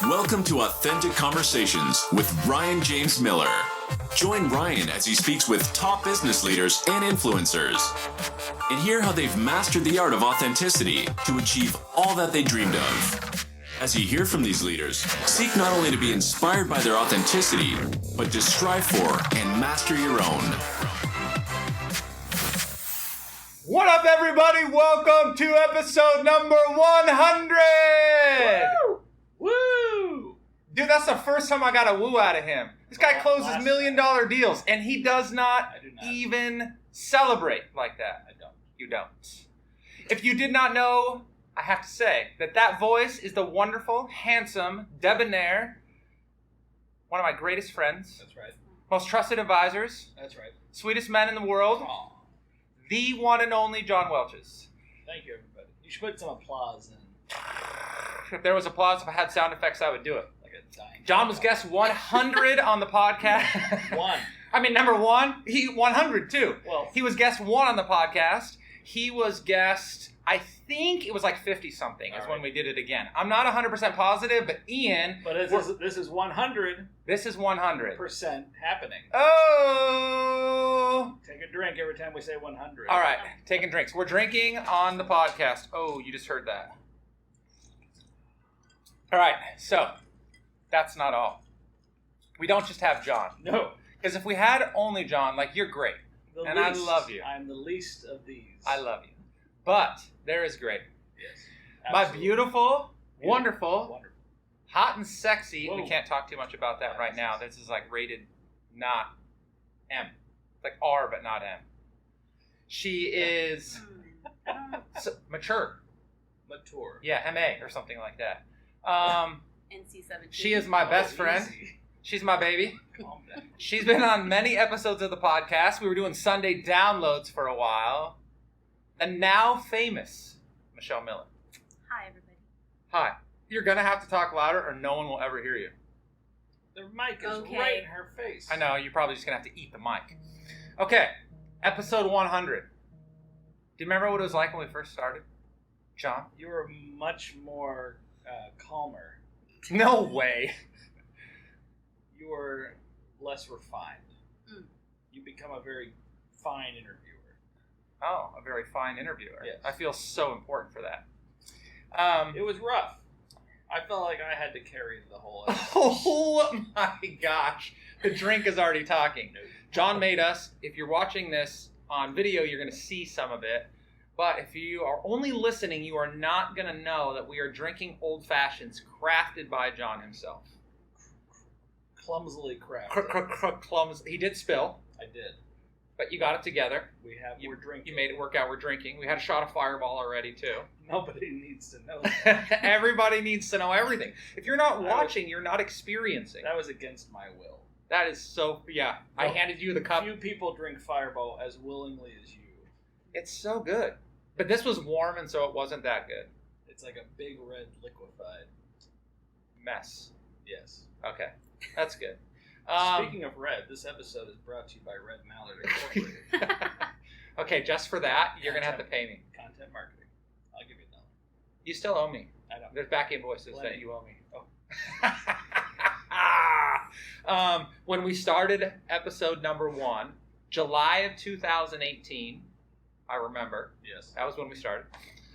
Welcome to Authentic Conversations with Ryan James Miller. Join Ryan as he speaks with top business leaders and influencers, and hear how they've mastered the art of authenticity to achieve all that they dreamed of. As you hear from these leaders, seek not only to be inspired by their authenticity, but to strive for and master your own. What up, everybody? Welcome to episode number 100! Woo! Woo! Dude, that's the first time I got a woo out of him. This guy closes $1 million deals, and he does not even celebrate like that. I don't. You don't. If you did not know, I have to say that voice is the wonderful, handsome, debonair, one of my greatest friends. That's right. Most trusted advisors. That's right. Sweetest man in the world. Aww. The one and only John Welches. Thank you, everybody. You should put some applause in. If there was applause, if I had sound effects, I would do it. Like a dying. John was guest 100 on the podcast. One. I mean, number one. He 100 too. Well, he was guest 1 on the podcast. He was guest, I think it was like 50 something is when we did it again. I'm not 100% positive, but Ian. But this is 100. This is 100% happening. Oh. Take a drink every time we say 100. All right, taking drinks. We're drinking on the podcast. Oh, you just heard that. All right, so that's not all. We don't just have John. No. Because if we had only John, like, you're great. And I love you. I'm the least of these. I love you. But there is great. Yes. My Absolutely. beautiful, wonderful, hot and sexy. Whoa. We can't talk too much about that right now. This is like rated not M. Like R, but not M. She is mature. Yeah, MA or something like that. NC-17. She is my best friend. Easy. She's my baby. Calm down. She's been on many episodes of the podcast. We were doing Sunday downloads for a while. The now famous Michelle Miller. Hi, everybody. Hi. You're going to have to talk louder or no one will ever hear you. The mic is Okay. right in her face. I know, you're probably just going to have to eat the mic. Okay, episode 100. Do you remember what it was like when we first started? John? You were much more calmer. No way. You were less refined. Mm. You become a very fine interviewer. Oh, a very fine interviewer. Yes. I feel so important for that. It was rough. I felt like I had to carry the whole episode. Oh my gosh. The drink is already talking. John made us, if you're watching this on video, you're going to see some of it. But if you are only listening, you are not going to know that we are drinking old fashions crafted by John himself. Clumsily crafted. Clumsy. He did spill, I did. but you got it together. We're drinking. You made it work out. We're drinking. We had a shot of Fireball already, too. Nobody needs to know that. Everybody needs to know everything. If you're not watching, you're not experiencing. That was against my will. That is so, yeah. I handed you the cup. Few people drink Fireball as willingly as you. It's so good. But this was warm, and so it wasn't that good. It's like a big red liquefied Mess. Yes. Okay. That's good. Speaking of red, this episode is brought to you by Red Mallard Incorporated. Okay, just for that, you're going to have to pay me. Content marketing. I'll give you $1. You still owe me. I know. There's back invoices Plenty. that you owe me. Oh. When we started episode number 1, July of 2018, I remember. Yes. That was when we started.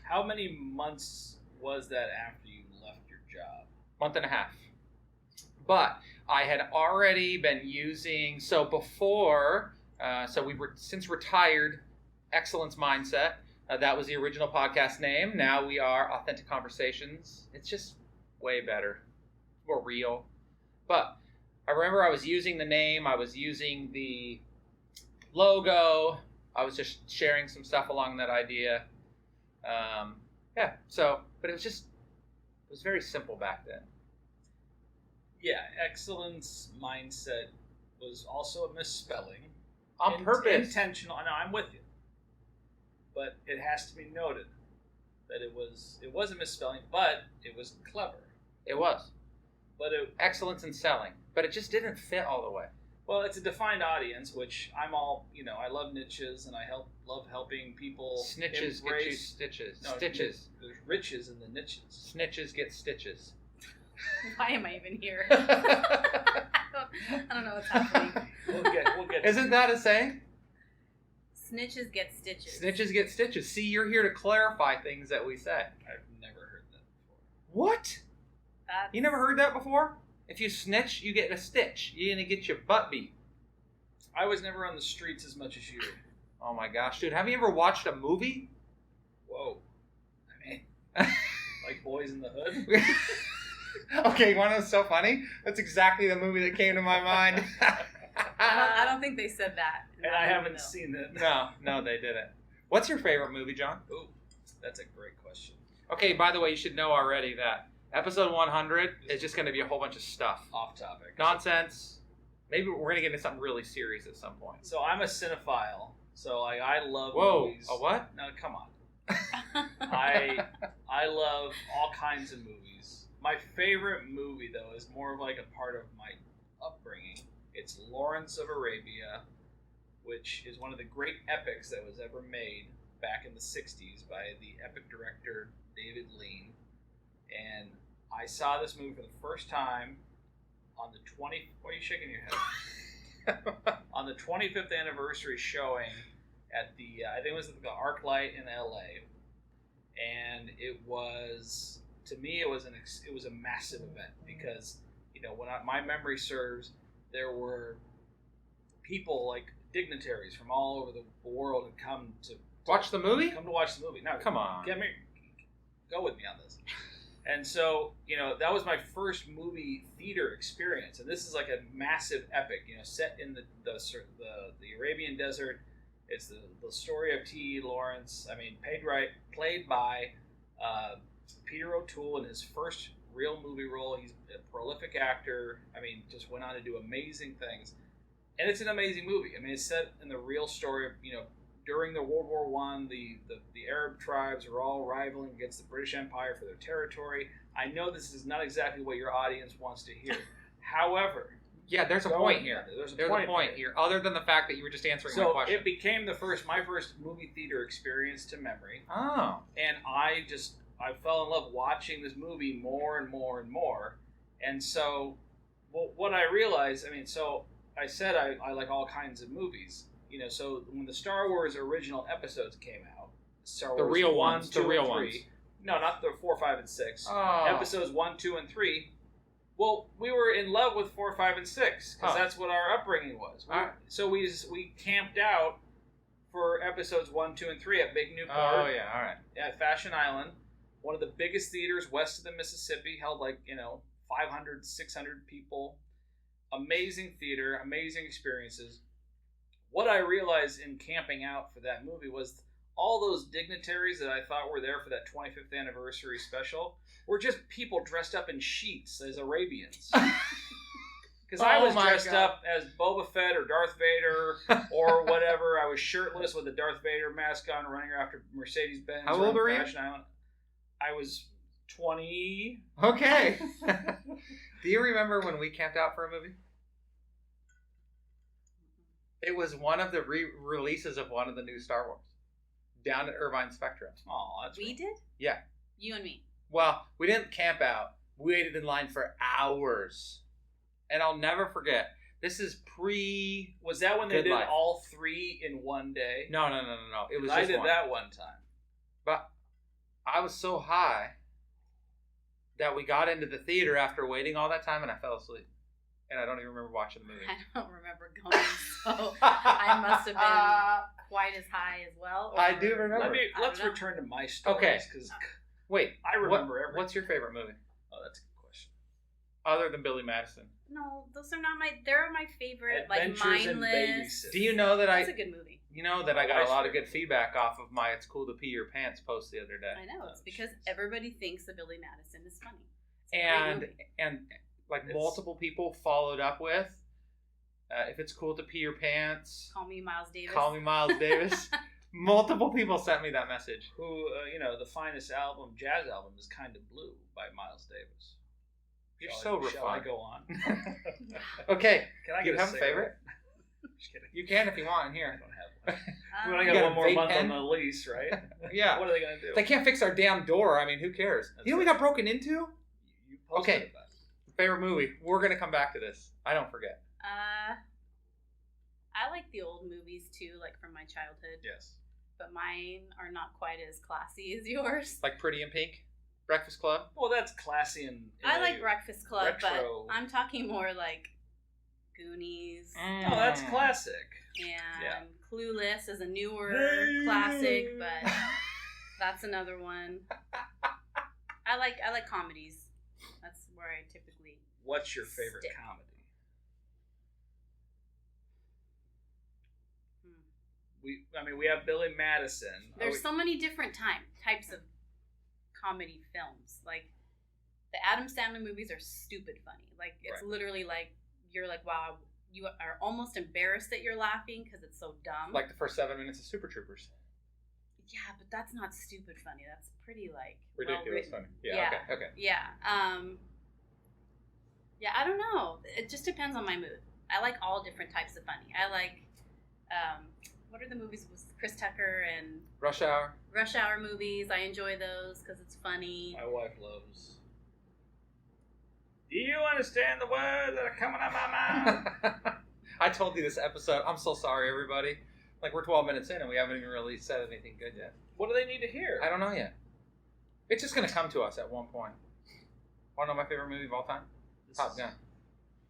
How many months was that after you left your job? Month and a half. But I had already been using, so before, so we were since retired, Excellence Mindset. That was the original podcast name. Now we are Authentic Conversations. It's just way better, more real. But I remember I was using the name, I was using the logo, I was just sharing some stuff along that idea. Yeah, so, but it was very simple back then. Yeah, Excellence Mindset was also a misspelling. On purpose. Intentional. No, I'm with you. But it has to be noted that it was a misspelling, but it was clever. It was. But Excellence in selling. But it just didn't fit all the way. Well, it's a defined audience, which I'm all, I love niches, and I love helping people Snitches embrace. get you stitches. No, Stitches. There's riches in the niches. Snitches get stitches. Why am I even here? I don't know what's happening. We'll get. Isn't that a saying? Snitches get stitches. Snitches get stitches. See, you're here to clarify things that we say. I've never heard that before. What? That's... You never heard that before? If you snitch, you get a stitch. You're gonna get your butt beat. I was never on the streets as much as you. Oh my gosh, dude! Have you ever watched a movie? Whoa. I mean, like Boys in the Hood. Okay, you want to know what's so funny? That's exactly the movie that came to my mind. I don't think they said that. And I haven't seen it. No, they didn't. What's your favorite movie, John? Ooh, that's a great question. Okay, by the way, you should know already that episode 100 is just going to be a whole bunch of stuff. Off topic. Nonsense. Maybe we're going to get into something really serious at some point. So I'm a cinephile. So like I love Whoa, movies. a what? No, come on. I love all kinds of movies. My favorite movie though is more of like a part of my upbringing. It's Lawrence of Arabia, which is one of the great epics that was ever made back in the 60s by the epic director David Lean. And I saw this movie for the first time on the Why are you shaking your head? On the 25th anniversary showing at the, I think it was at the ArcLight in LA. And it was, to me, it was a massive event because, you know, my memory serves, there were people like dignitaries from all over the world had come to watch the movie. Come to watch the movie. Now, come on, go with me on this. And so, you know, that was my first movie theater experience, and this is like a massive epic, you know, set in the Arabian desert. It's the story of T. Lawrence. I mean, played by Peter O'Toole in his first real movie role. He's a prolific actor. I mean, just went on to do amazing things. And it's an amazing movie. I mean, it's set in the real story of, you know, during the World War I, the Arab tribes were all rivaling against the British Empire for their territory. I know this is not exactly what your audience wants to hear. However... Yeah, there's a point here. There's a point here, other than the fact that you were just answering my question. So it became my first movie theater experience to memory. Oh. And I fell in love watching this movie more and more and more. And so what I realized, I mean, so I said I like all kinds of movies. You know, so when the Star Wars original episodes came out, Star Wars the real 1, ones, 2, the real and 3, ones. No, not the 4, 5, and 6. Oh. Episodes 1, 2, and 3. Well, we were in love with 4, 5, and 6 because that's what our upbringing was. So we camped out for episodes 1, 2, and 3 at Big Newport. Oh yeah, all right. At Fashion Island, one of the biggest theaters west of the Mississippi, held like 500, 600 people. Amazing theater, amazing experiences. What I realized in camping out for that movie was all those dignitaries that I thought were there for that 25th anniversary special were just people dressed up in sheets as Arabians. Because I was dressed up as Boba Fett or Darth Vader or whatever. I was shirtless with a Darth Vader mask on, running after Mercedes-Benz. How old were you? I was 20. Okay. Do you remember when we camped out for a movie? It was one of the re-releases of one of the new Star Wars. Down at Irvine Spectrum. Oh, that's We did? Yeah. You and me. Well, we didn't camp out. We waited in line for hours. And I'll never forget. This is pre... Was that when they did all 3 in one day? No. It was just I did that one time. But I was so high that we got into the theater after waiting all that time and I fell asleep. And I don't even remember watching the movie. I don't remember going, so I must have been quite as high as well. I do remember. Let's return to my stories. Okay. Because wait, I remember everything. What's your favorite movie? Oh, that's a good question. Other than Billy Madison. No, those are not they're my favorite, Adventures like in mindless. Babysitting. Do you know that That's a good movie. You know that I got a lot of good feedback off of my "It's Cool to Pee Your Pants" post the other day. I know, it's because everybody thinks that Billy Madison is funny. And multiple people followed up with, if it's cool to pee your pants, Call me Miles Davis. Call me Miles Davis. Multiple people sent me that message. Who, the finest jazz album is Kind of Blue by Miles Davis. You're so refined. Shall I go on? Okay. Can I you get have a favorite? Just kidding. You can if you want in here. I don't have one. We Um, only You got got one a more vape month pen? on the lease, right? Yeah. What are they going to do? They can't fix our damn door. I mean, who cares? That's You know we right. got broken into? You posted Okay. about it. Favorite movie. We're gonna come back to this. I don't forget. I like the old movies too, like from my childhood. Yes. But mine are not quite as classy as yours. Like Pretty in Pink, Breakfast Club. Well, that's classy and. I like Breakfast Club, retro. but I'm talking more like Goonies. Oh, that's classic. And Clueless is a newer classic, but that's another one. I like comedies. That's where I typically. What's your favorite stick. comedy? We have Billy Madison. There's so many different types of comedy films. Like the Adam Sandler movies are stupid funny. Like it's literally like you're like, wow, you are almost embarrassed that you're laughing because it's so dumb. Like the first 7 minutes of Super Troopers. Yeah, but that's not stupid funny. That's pretty like ridiculous funny. Yeah. Yeah. Okay. Yeah. Yeah, I don't know. It just depends on my mood. I like all different types of funny. I like what are the movies with Chris Tucker and Rush Hour movies? I enjoy those because it's funny. My wife loves. Do you understand the words that are coming out my mouth? I told you this episode. I'm so sorry, everybody. Like, we're 12 minutes in and we haven't even really said anything good yet. What do they need to hear? I don't know yet. It's just going to come to us at one point. Want to know my favorite movie of all time? Top Gun.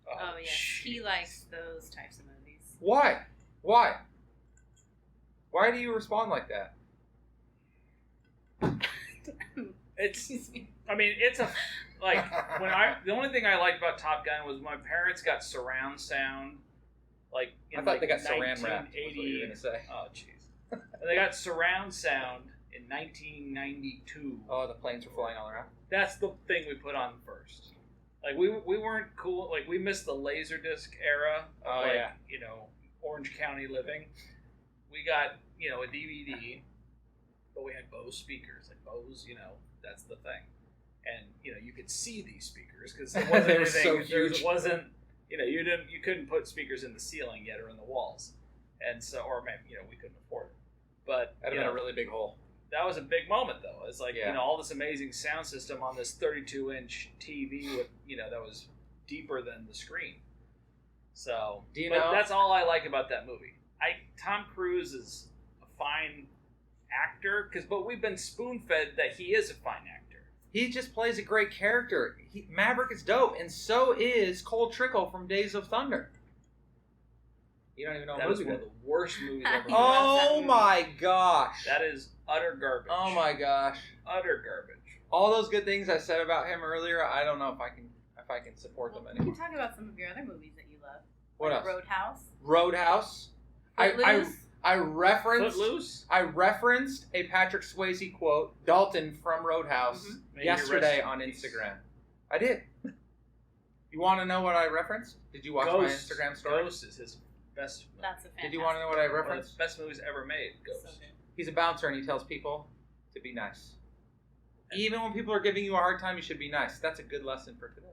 Oh yes, he likes those types of movies. Why? Why do you respond like that? It's a like the only thing I liked about Top Gun was my parents got surround sound. Like in I thought they got saran wrap. 1980. What were you gonna say? Oh jeez. They got surround sound in 1992. Oh, the planes were flying all around. That's the thing we put on first. Like we weren't cool. Like we missed the Laserdisc era. Of Orange County living. We got a DVD, but we had Bose speakers. Like Bose, that's the thing. And you could see these speakers because it wasn't They were anything. so huge. It wasn't. You couldn't put speakers in the ceiling yet or in the walls, and so or maybe we couldn't afford it. But That'd have been a really big hole. That was a big moment, though. It's like, Yeah. all this amazing sound system on this 32-inch TV with, that was deeper than the screen. So, Do you but know- that's all I like about that movie. Tom Cruise is a fine actor, but we've been spoon-fed that he is a fine actor. He just plays a great character. Maverick is dope, and so is Cole Trickle from Days of Thunder. You don't even know That what was movie one of the worst movies ever made. Oh my gosh. That is utter garbage. Oh my gosh. Utter garbage. All those good things I said about him earlier, I don't know if I can support them We anymore. can talk about some of your other movies that you love. What Like else? Roadhouse. Roadhouse. Footloose. I referenced Footloose? I referenced a Patrick Swayze quote, Dalton from Roadhouse, May yesterday you rest on in peace. Instagram. I did. You want to know what I referenced? Did you watch my Instagram story? Ghost is his best movie. That's a fantastic. Did you want to know what I One of the referenced? best movies ever made, Ghost. So good. He's a bouncer and he tells people to be nice. Even when people are giving you a hard time, you should be nice. That's a good lesson for today.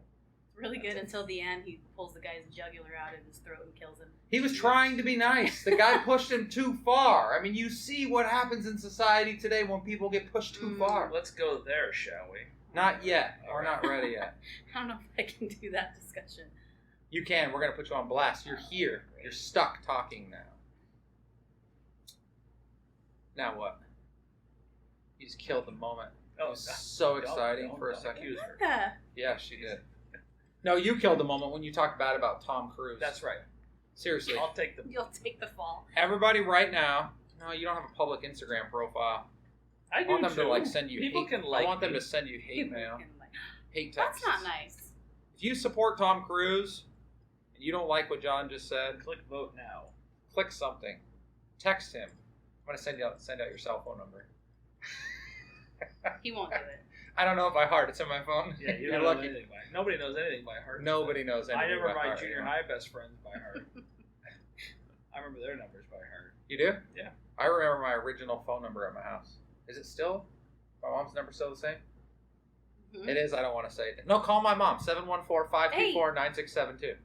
It's really good until the end. He pulls the guy's jugular out of his throat and kills him. He was trying to be nice. The guy pushed him too far. I mean, you see what happens in society today when people get pushed too far. Let's go there, shall we? Not yet. We're not ready yet. I don't know if I can do that discussion. You can. We're going to put you on blast. You're here. You're stuck talking now. Now what? You just killed the moment. It was so exciting for a second. accuse her. Yeah, she did. No, you killed the moment when you talked bad about Tom Cruise. That's right. Seriously. I'll take the. You'll take the fall. Everybody right now, no, you don't have a public Instagram profile. I I want them too. to send you People hate. can like I want them me. to send you hate People mail. can, like, Hate That's texts. not nice. If you support Tom Cruise and you don't like what John just said, Click vote now. click something. Text him. I'm gonna send out your cell phone number. He won't do it. I don't know it by heart. It's in my phone. Yeah, you You're don't know lucky. anything by. Nobody knows anything by heart. Nobody knows anything. I remember by my heart junior anymore. high best friends by heart. I remember their numbers by heart. You do? Yeah. I remember my original phone number at my house. Is it still? My mom's number still the same? Mhm. It is. I don't want to say it. No, call my mom. 714-524-9672.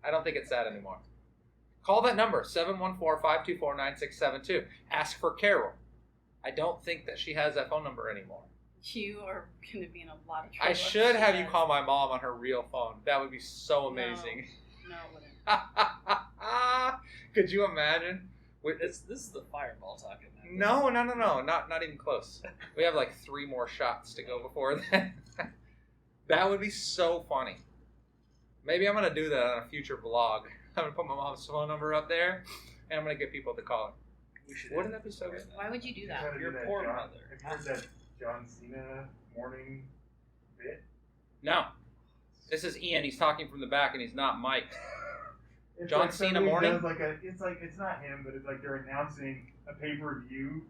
I don't think it's that anymore. Call that number. 714-524-9672. Ask for Carol. I don't think that she has that phone number anymore. You are going to be in a lot of trouble. I should have you call my mom on her real phone. That would be so amazing. No, it wouldn't. Could you imagine? This is the fireball talking. No, not even close. We have like 3 more shots to go before then. That would be so funny. Maybe I'm gonna do that on a future vlog. I'm gonna put my mom's phone number up there, and I'm gonna get people to call her. Wouldn't that be so good? Why would you do that? Your poor mother. Have you heard that John Cena morning bit? No. This is Ian. He's talking from the back, and he's not mic'd. It's John like Cena somebody morning? does it's not him, but it's like they're announcing a pay-per-view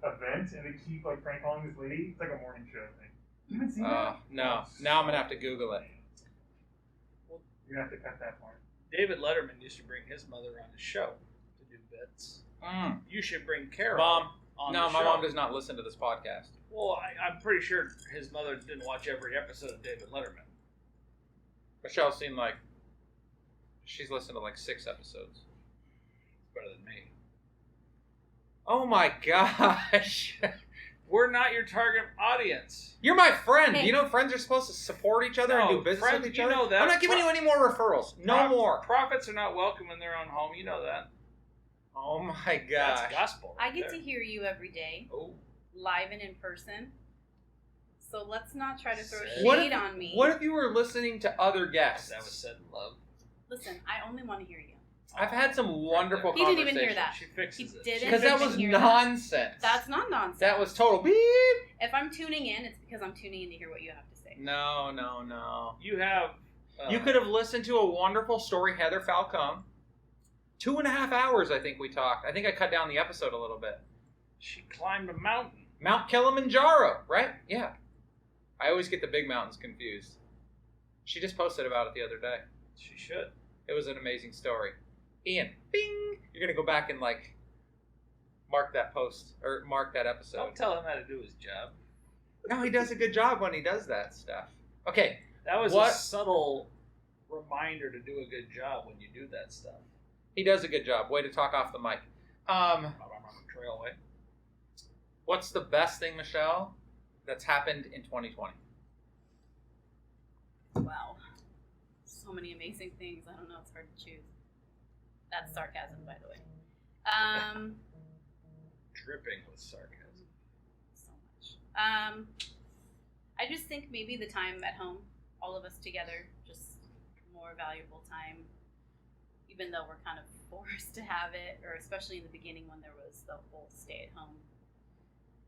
event, and they keep like prank calling this lady. It's like a morning show thing. You haven't seen that? No. Now I'm gonna have to Google it. You're gonna have to cut that part. David Letterman used to bring his mother on his show to do bits. You should bring Carol. Mom. On No, the my show. mom does not listen to this podcast. Well, I'm pretty sure his mother didn't watch every episode of David Letterman. Michelle seemed like she's listened to like 6 episodes. It's better than me. Oh my gosh. We're not your target audience. You're my friend. Hey. You know friends are supposed to support each other and No, do business friends, with each you other? know that. I'm not giving you any more referrals. No more. Profits are not welcome in their own home. You know that. Oh my gosh. That's gospel. I Right get there. to hear you every day, Oh. live and in person. So let's not try to throw What shade on me. What if you were listening to other guests? That was said in love. Listen, I only want to hear you. I've had some wonderful He didn't even conversations. hear that. She fixes He it. didn't. Because that was hear that. nonsense. That's not nonsense. That was total beep. If I'm tuning in, it's because I'm tuning in to hear what you have to say. No. You have. You could have listened to a wonderful story, Heather Falcone. 2.5 hours, I think we talked. I think I cut down the episode a little bit. She climbed a mountain. Mount Kilimanjaro, right? Yeah. I always get the big mountains confused. She just posted about it the other day. She should. It was an amazing story. Ian, bing! You're going to go back and, like, mark that post, or mark that episode. Don't tell him how to do his job. No, he does a good job when he does that stuff. Okay. That was What? a subtle reminder to do a good job when you do that stuff. He does a good job. Way to talk off the mic. Trailway. What's the best thing, Michelle, that's happened in 2020? Wow. So many amazing things. I don't know. It's hard to choose. That's sarcasm, by the way. Dripping with sarcasm. So much. I just think maybe the time at home, all of us together, just more valuable time, even though we're kind of forced to have it, or especially in the beginning when there was the whole stay at home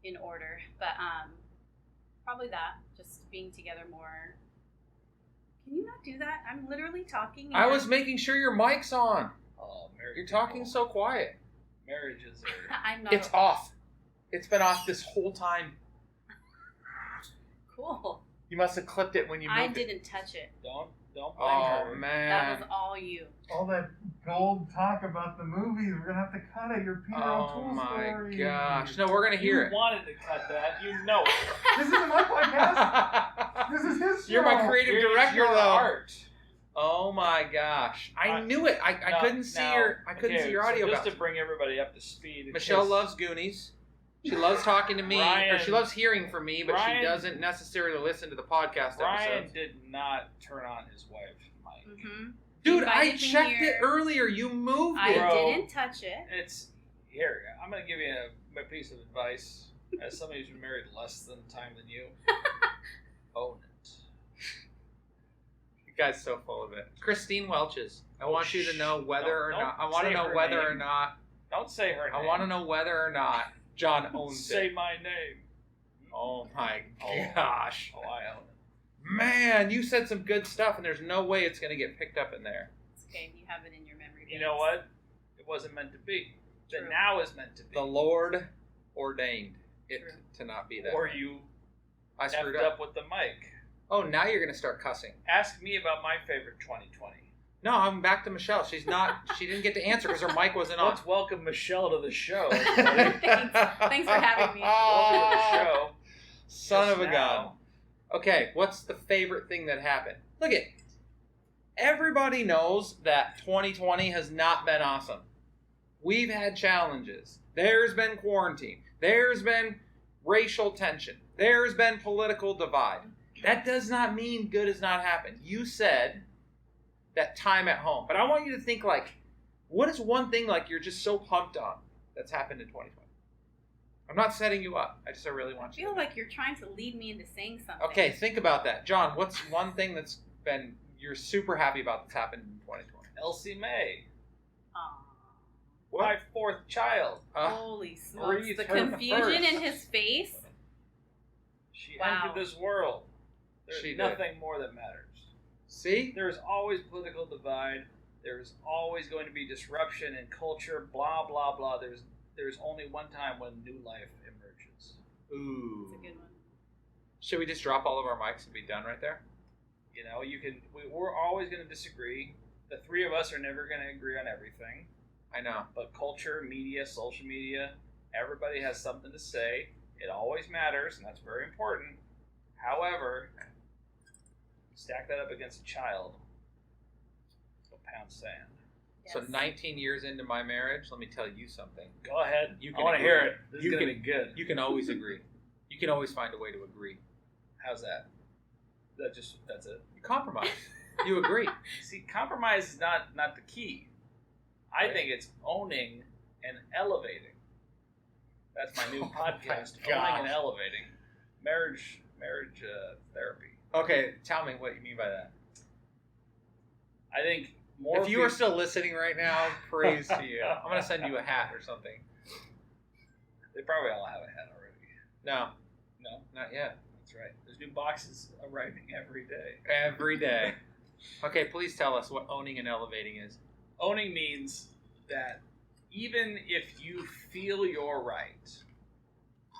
in order. But probably that, just being together more. Can you not do that? I'm literally talking. I was making sure your mic's on. Oh, married You're talking people. so quiet. Marriages are. I'm not. It's off. It's been off this whole time. Cool. You must have clipped it when you moved I it. didn't touch it. Don't blame Oh, her. man. That was all you. All that gold talk about the movies, we're gonna have to cut it. Your Peter Oh, O'Toole my story. gosh. No, we're going to hear You it. wanted to cut that. You know it. This isn't my podcast. This is his show. You're my creative director, your though. art. Oh my gosh! I knew it. I couldn't see your. I couldn't see your audio. So just bounce. to bring everybody up to speed. in Michelle case- loves Goonies. She loves talking to me, or Ryan- she loves hearing from me, but Ryan- she doesn't necessarily listen to the podcast Ryan episodes. did not turn on his wife's mic. Mm-hmm. Dude, If I I didn't checked hear- it earlier. You moved I it. Bro. didn't touch it. It's here. I'm going to give you a piece of advice as somebody who's been married less than time than you. Own it. You guys so full of it. Christine Welches. I want you to know whether or Don't not. I want to say know her whether or name. not. Don't say her name. I want to know whether or not John owns Say it. my name. Oh my Oh. gosh. Oh, I own it. Man, you said some good stuff, and there's no way it's going to get picked up in there. It's okay. You have it in your memory. You know what? It wasn't meant to be. The True. now is meant to be. The Lord ordained it True. to not be that Or way. you I screwed effed up. up with the mic. Oh, now you're going to start cussing. Ask me about my favorite 2020. No, I'm back to Michelle. She's not. She didn't get to answer because her mic wasn't on. Let's welcome Michelle to the show. everybody. Thanks for having me. Welcome to the show. Son Just of a now. gun. Okay, what's the favorite thing that happened? Look it. Everybody knows that 2020 has not been awesome. We've had challenges. There's been quarantine. There's been racial tension. There's been political divide. That does not mean good has not happened. You said that time at home. But I want you to think like, what is one thing like you're just so pumped on that's happened in 2020? I'm not setting you up. I really want you I feel to. like you're trying to lead me into saying something. Okay, think about that. John, what's one thing that's been you're super happy about that's happened in 2020? Elsie Mae, Aw. my fourth child. Holy smokes. breathe The her confusion first. in his face. She Wow. entered this world. There's She did. nothing more that matters. See? There's always political divide. There's always going to be disruption in culture. Blah blah blah. There's only one time when new life emerges. Ooh. That's a good one. Should we just drop all of our mics and be done right there? You know, we're always going to disagree. The three of us are never going to agree on everything. I know. But culture, media, social media, everybody has something to say. It always matters, and that's very important. However, stack that up against a child. So pound sand. So Yes. 19 years into my marriage, let me tell you something. Go ahead. You I can want to agree. hear it. This You is going to can- be good. You can always agree. You can always find a way to agree. How's that? That's it. You compromise. You agree. See, compromise is not the key. I think it's owning and elevating. That's my new Oh my podcast, gosh. Owning and Elevating. Marriage therapy. Okay, tell me what you mean by that. I think more If you are still listening right now, praise to you. I'm going to send you a hat or something. They probably all have a hat already. No, No, not yet. that's right. There's new boxes arriving every day. Every day. Okay, please tell us what owning and elevating is. Owning means that even if you feel you're right,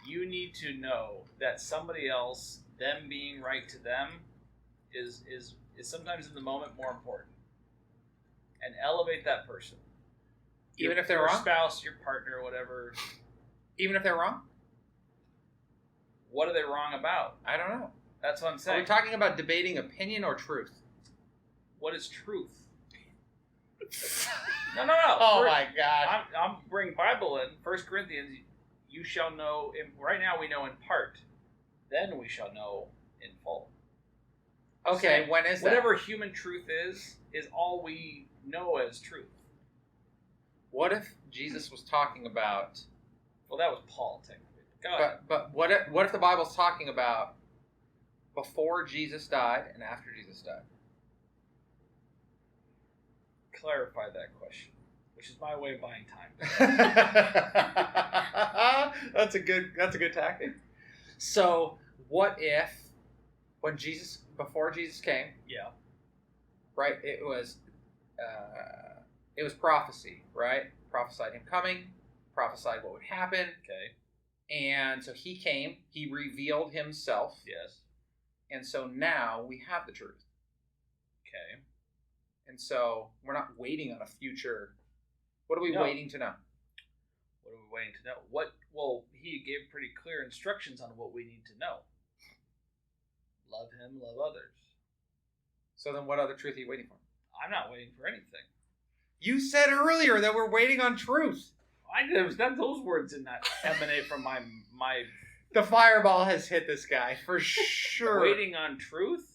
you need to know that somebody else, them being right to them, is sometimes in the moment more important. And elevate that person. Even if they're your wrong? spouse, your partner, whatever. Even if they're wrong? What are they wrong about? I don't know. That's what I'm Are saying. we talking about debating opinion or truth? What is truth? No. Oh First- my God. I'm bring Bible in 1 Corinthians. You shall know. Right now we know in part. Then we shall know in full. Okay, Same. when is that? Whatever human truth is all we know as truth. What if Jesus was talking about... Well, that was Paul technically. Go ahead. But what if the Bible's talking about before Jesus died and after Jesus died? Clarify that question, which is my way of buying time. That's a good tactic. So what if before Jesus came, Yeah. right? It was prophecy, right? Prophesied him coming, prophesied what would happen, Okay. and so he came. He revealed himself, Yes. and so now we have the truth. Okay. And so we're not waiting on a future. What are we No. waiting to know? What are we waiting to know? Well, he gave pretty clear instructions on what we need to know. Love him, love others. So then what other truth are you waiting for? I'm not waiting for anything. You said earlier that we're waiting on truth. Those words did not emanate from my The fireball has hit this guy for sure. waiting on truth.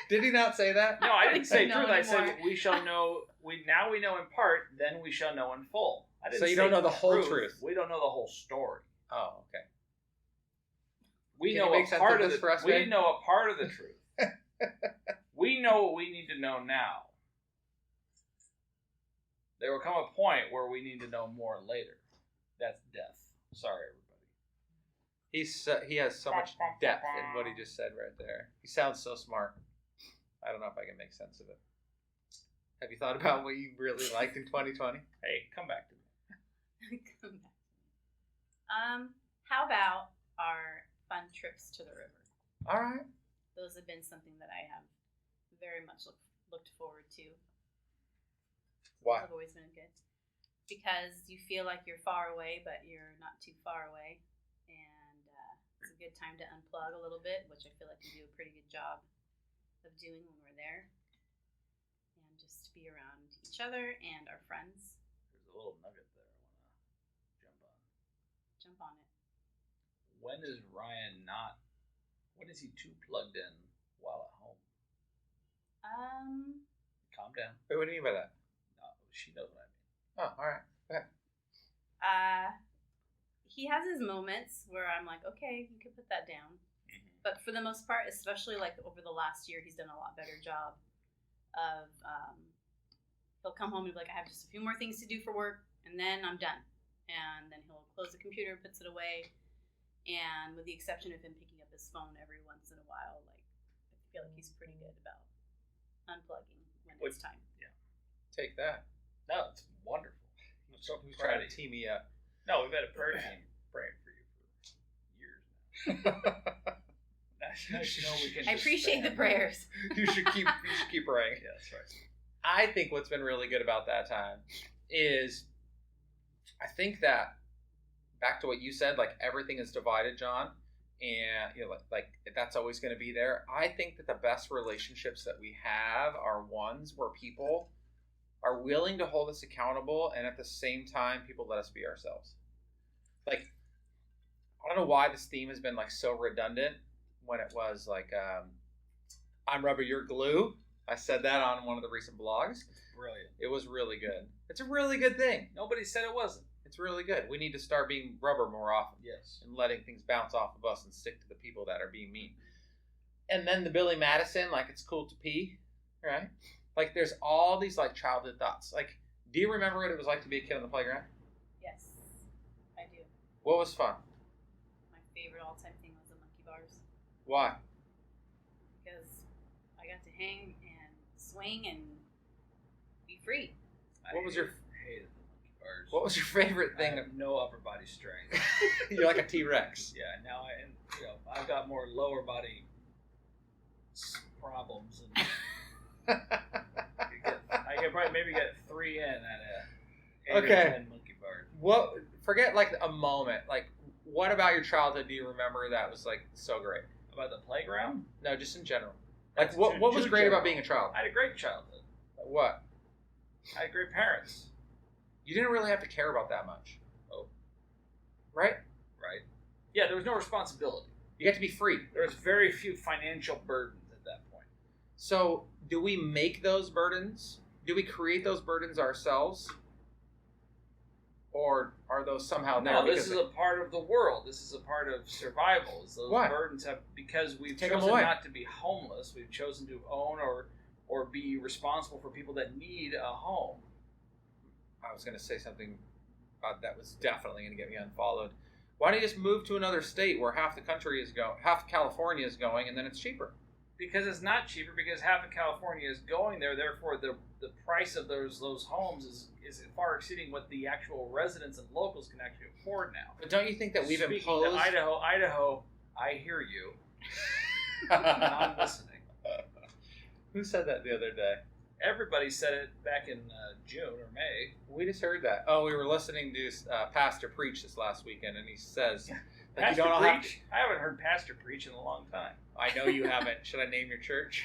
Did he not say that? No, I didn't say No truth. I said anymore. we shall know. Now we know in part. Then we shall know in full. I didn't So you say don't know the whole truth. We don't know the whole story. Oh, okay. We Can know you make a sense part of of this the. for us, We Ben? know a part of the truth. We know what we need to know now. There will come a point where we need to know more later. That's death. Sorry, everybody. He has so much depth in what he just said right there. He sounds so smart. I don't know if I can make sense of it. Have you thought about what you really liked in 2020? Hey, come back to me. Come back. How about our fun trips to the river? All right. Those have been something that I have very much looked forward to. Why? Those have always been good. Because you feel like you're far away, but you're not too far away. And it's a good time to unplug a little bit, which I feel like we do a pretty good job of doing when we're there. And just be around each other and our friends. There's a little nugget there I want to jump on. Jump on it. When is Ryan not? When is he too plugged in while at home? Calm down. Wait, what do you mean by that? No, she knows what I mean. Oh, all right. Go ahead. He has his moments where I'm like, okay, you can put that down. But for the most part, especially like over the last year, he's done a lot better job of, he'll come home and be like, I have just a few more things to do for work, and then I'm done. And then he'll close the computer, puts it away, and with the exception of him picking up his phone every once in a while, like, I feel like he's pretty good about unplugging when it's time. Yeah. Take that. No, it's wonderful. I'm so Who's proud trying of to you. tee me up? No, we've had a prayer team praying for you for years now. Nice to know we can I appreciate the prayers. You should keep praying. Yeah, that's right. I think what's been really good about that time is, I think that back to what you said, like everything is divided, John, and you know, like that's always going to be there. I think that the best relationships that we have are ones where people are willing to hold us accountable, and at the same time, people let us be ourselves. Like, I don't know why this theme has been like so redundant when it was like, I'm rubber, you're glue. I said that on one of the recent blogs. Brilliant. It was really good. It's a really good thing. Nobody said it wasn't. It's really good. We need to start being rubber more often. Yes. And letting things bounce off of us and stick to the people that are being mean. And then the Billy Madison, like it's cool to pee, right? Like there's all these like childhood thoughts. Like, do you remember what it was like to be a kid on the playground? Yes, I do. What was fun? My favorite all-time thing was the monkey bars. Why? Because I got to hang and swing and be free. What was your hated the monkey bars? What was your favorite I thing? have no upper body strength. You're like a T-Rex. Yeah, now I've got more lower body problems. And I could probably maybe get 3 in at 8 or 10 monkey bars. What? Forget like a moment. Like, what about your childhood do you remember that was like so great? About the playground? No, just in general. Like, That's what too was great general. about being a child? I had a great childhood. What? I had great parents. You didn't really have to care about that much. Oh. Right? Right. Yeah, there was no responsibility. You get to be free. There was very few financial burdens at that point. So, do we make those burdens? Do we create those burdens ourselves? Or are those somehow there? No, this is a part of the world. This is a part of survival. Those Why? burdens have, because we've Take 'em chosen away. not to be homeless. We've chosen to own or be responsible for people that need a home. I was going to say something that was definitely going to get me unfollowed. Why don't you just move to another state where half the country is going, half California is going, and then it's cheaper? Because it's not cheaper, because half of California is going there. Therefore, the price of those homes is far exceeding what the actual residents and locals can actually afford now. But don't you think that we've Speaking imposed... to Idaho, I hear you. I'm listening. Who said that the other day? Everybody said it back in June or May. We just heard that. Oh, we were listening to Pastor preach this last weekend, and he says that you Pastor don't all have to... preach? I haven't heard Pastor preach in a long time. I know you haven't. Should I name your church?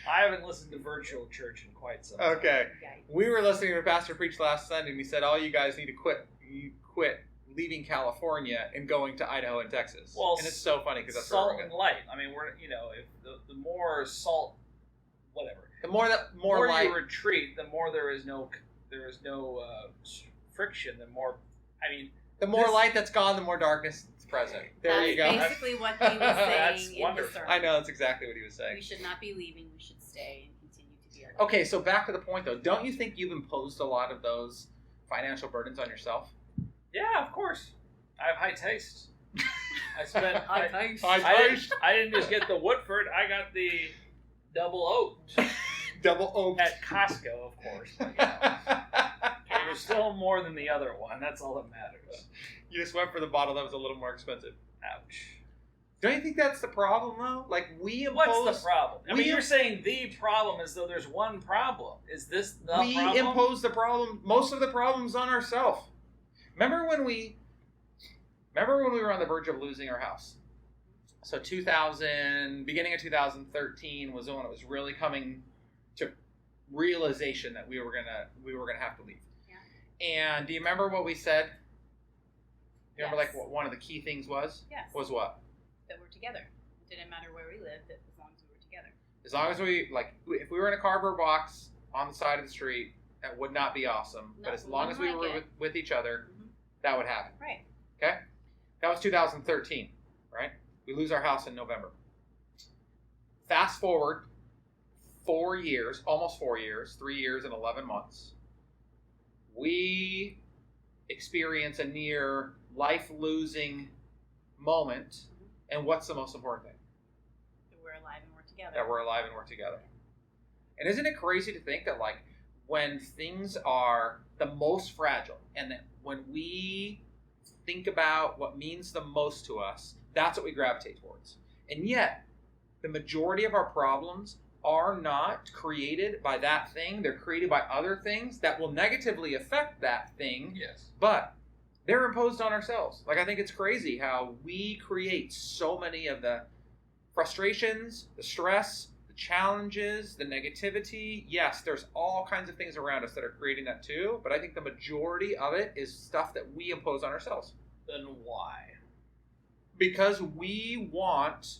I haven't listened to virtual church in quite some time. Okay. Yikes. We were listening to Pastor preach last Sunday, and he said, all you guys need to quit leaving California and going to Idaho and Texas. Well, and it's so funny because that's salt where we're and going. light. I mean, we're if the more salt, whatever. The more light... you retreat, the more there is no friction. The more, I mean, The more light that's gone, the more darkness is present. There That's you go. basically what he was That's saying in the wonderful. sermon. I know, that's exactly what he was saying. We should not be leaving. We should stay and continue to be our Okay, so back to the point, though. Don't you think you've imposed a lot of those financial burdens on yourself? yeah, of course. I have high taste. I spent. High taste. I didn't just get the Woodford. I got the double oaked Double oaked. at Costco, of course. But, you know, it was still more than the other one. That's all that matters. You just went for the bottle that was a little more expensive. Ouch. Don't you think that's the problem, though? Like, we impose... What's the problem? I mean, we- you're saying the problem as though there's one problem. Is this the we problem? impose the problem, most of the problems on ourselves. Remember when we were on the verge of losing our house? So beginning of 2013 was when it was really coming to realization that we were gonna have to leave. Yeah. And do you remember what we said? Do you remember Yes. like what one of the key things was? Yes. Was what? That we're together. It didn't matter where we lived, as long as we were together. As long as if we were in a cardboard box on the side of the street, that would not be awesome. No, but as we long as we wouldn't were like it. with each other, Mhm. that would happen. Right. Okay? That was 2013, right? We lose our house in November. Fast forward 4 years, almost 4 years, 3 years and 11 months. We experience a near life-losing moment. And what's the most important thing? That we're alive and we're together. That we're alive and we're together. And isn't it crazy to think that, like, when things are the most fragile, and that when we think about what means the most to us, that's what we gravitate towards. And yet, the majority of our problems are not created by that thing. They're created by other things that will negatively affect that thing. Yes. But they're imposed on ourselves. Like, I think it's crazy how we create so many of the frustrations, the stress, the challenges, the negativity. Yes, there's all kinds of things around us that are creating that too, but I think the majority of it is stuff that we impose on ourselves. Then why? Because we want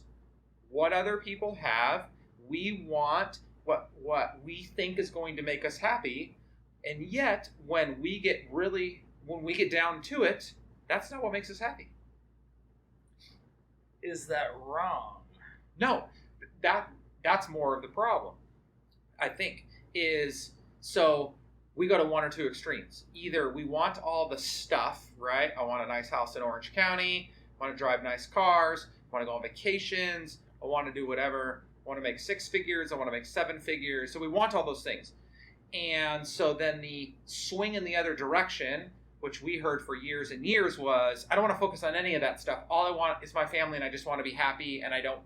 what other people have. We want what we think is going to make us happy. And yet, when we get down to it, that's not what makes us happy. Is that wrong? No, that's more of the problem, I think, is so we go to one or two extremes. Either we want all the stuff, right? I want a nice house in Orange County, I want to drive nice cars, I want to go on vacations, I want to do whatever, I want to make 6 figures, I want to make 7 figures. So we want all those things. And so then the swing in the other direction, which we heard for years and years, was I don't want to focus on any of that stuff. All I want is my family, and I just want to be happy, and I don't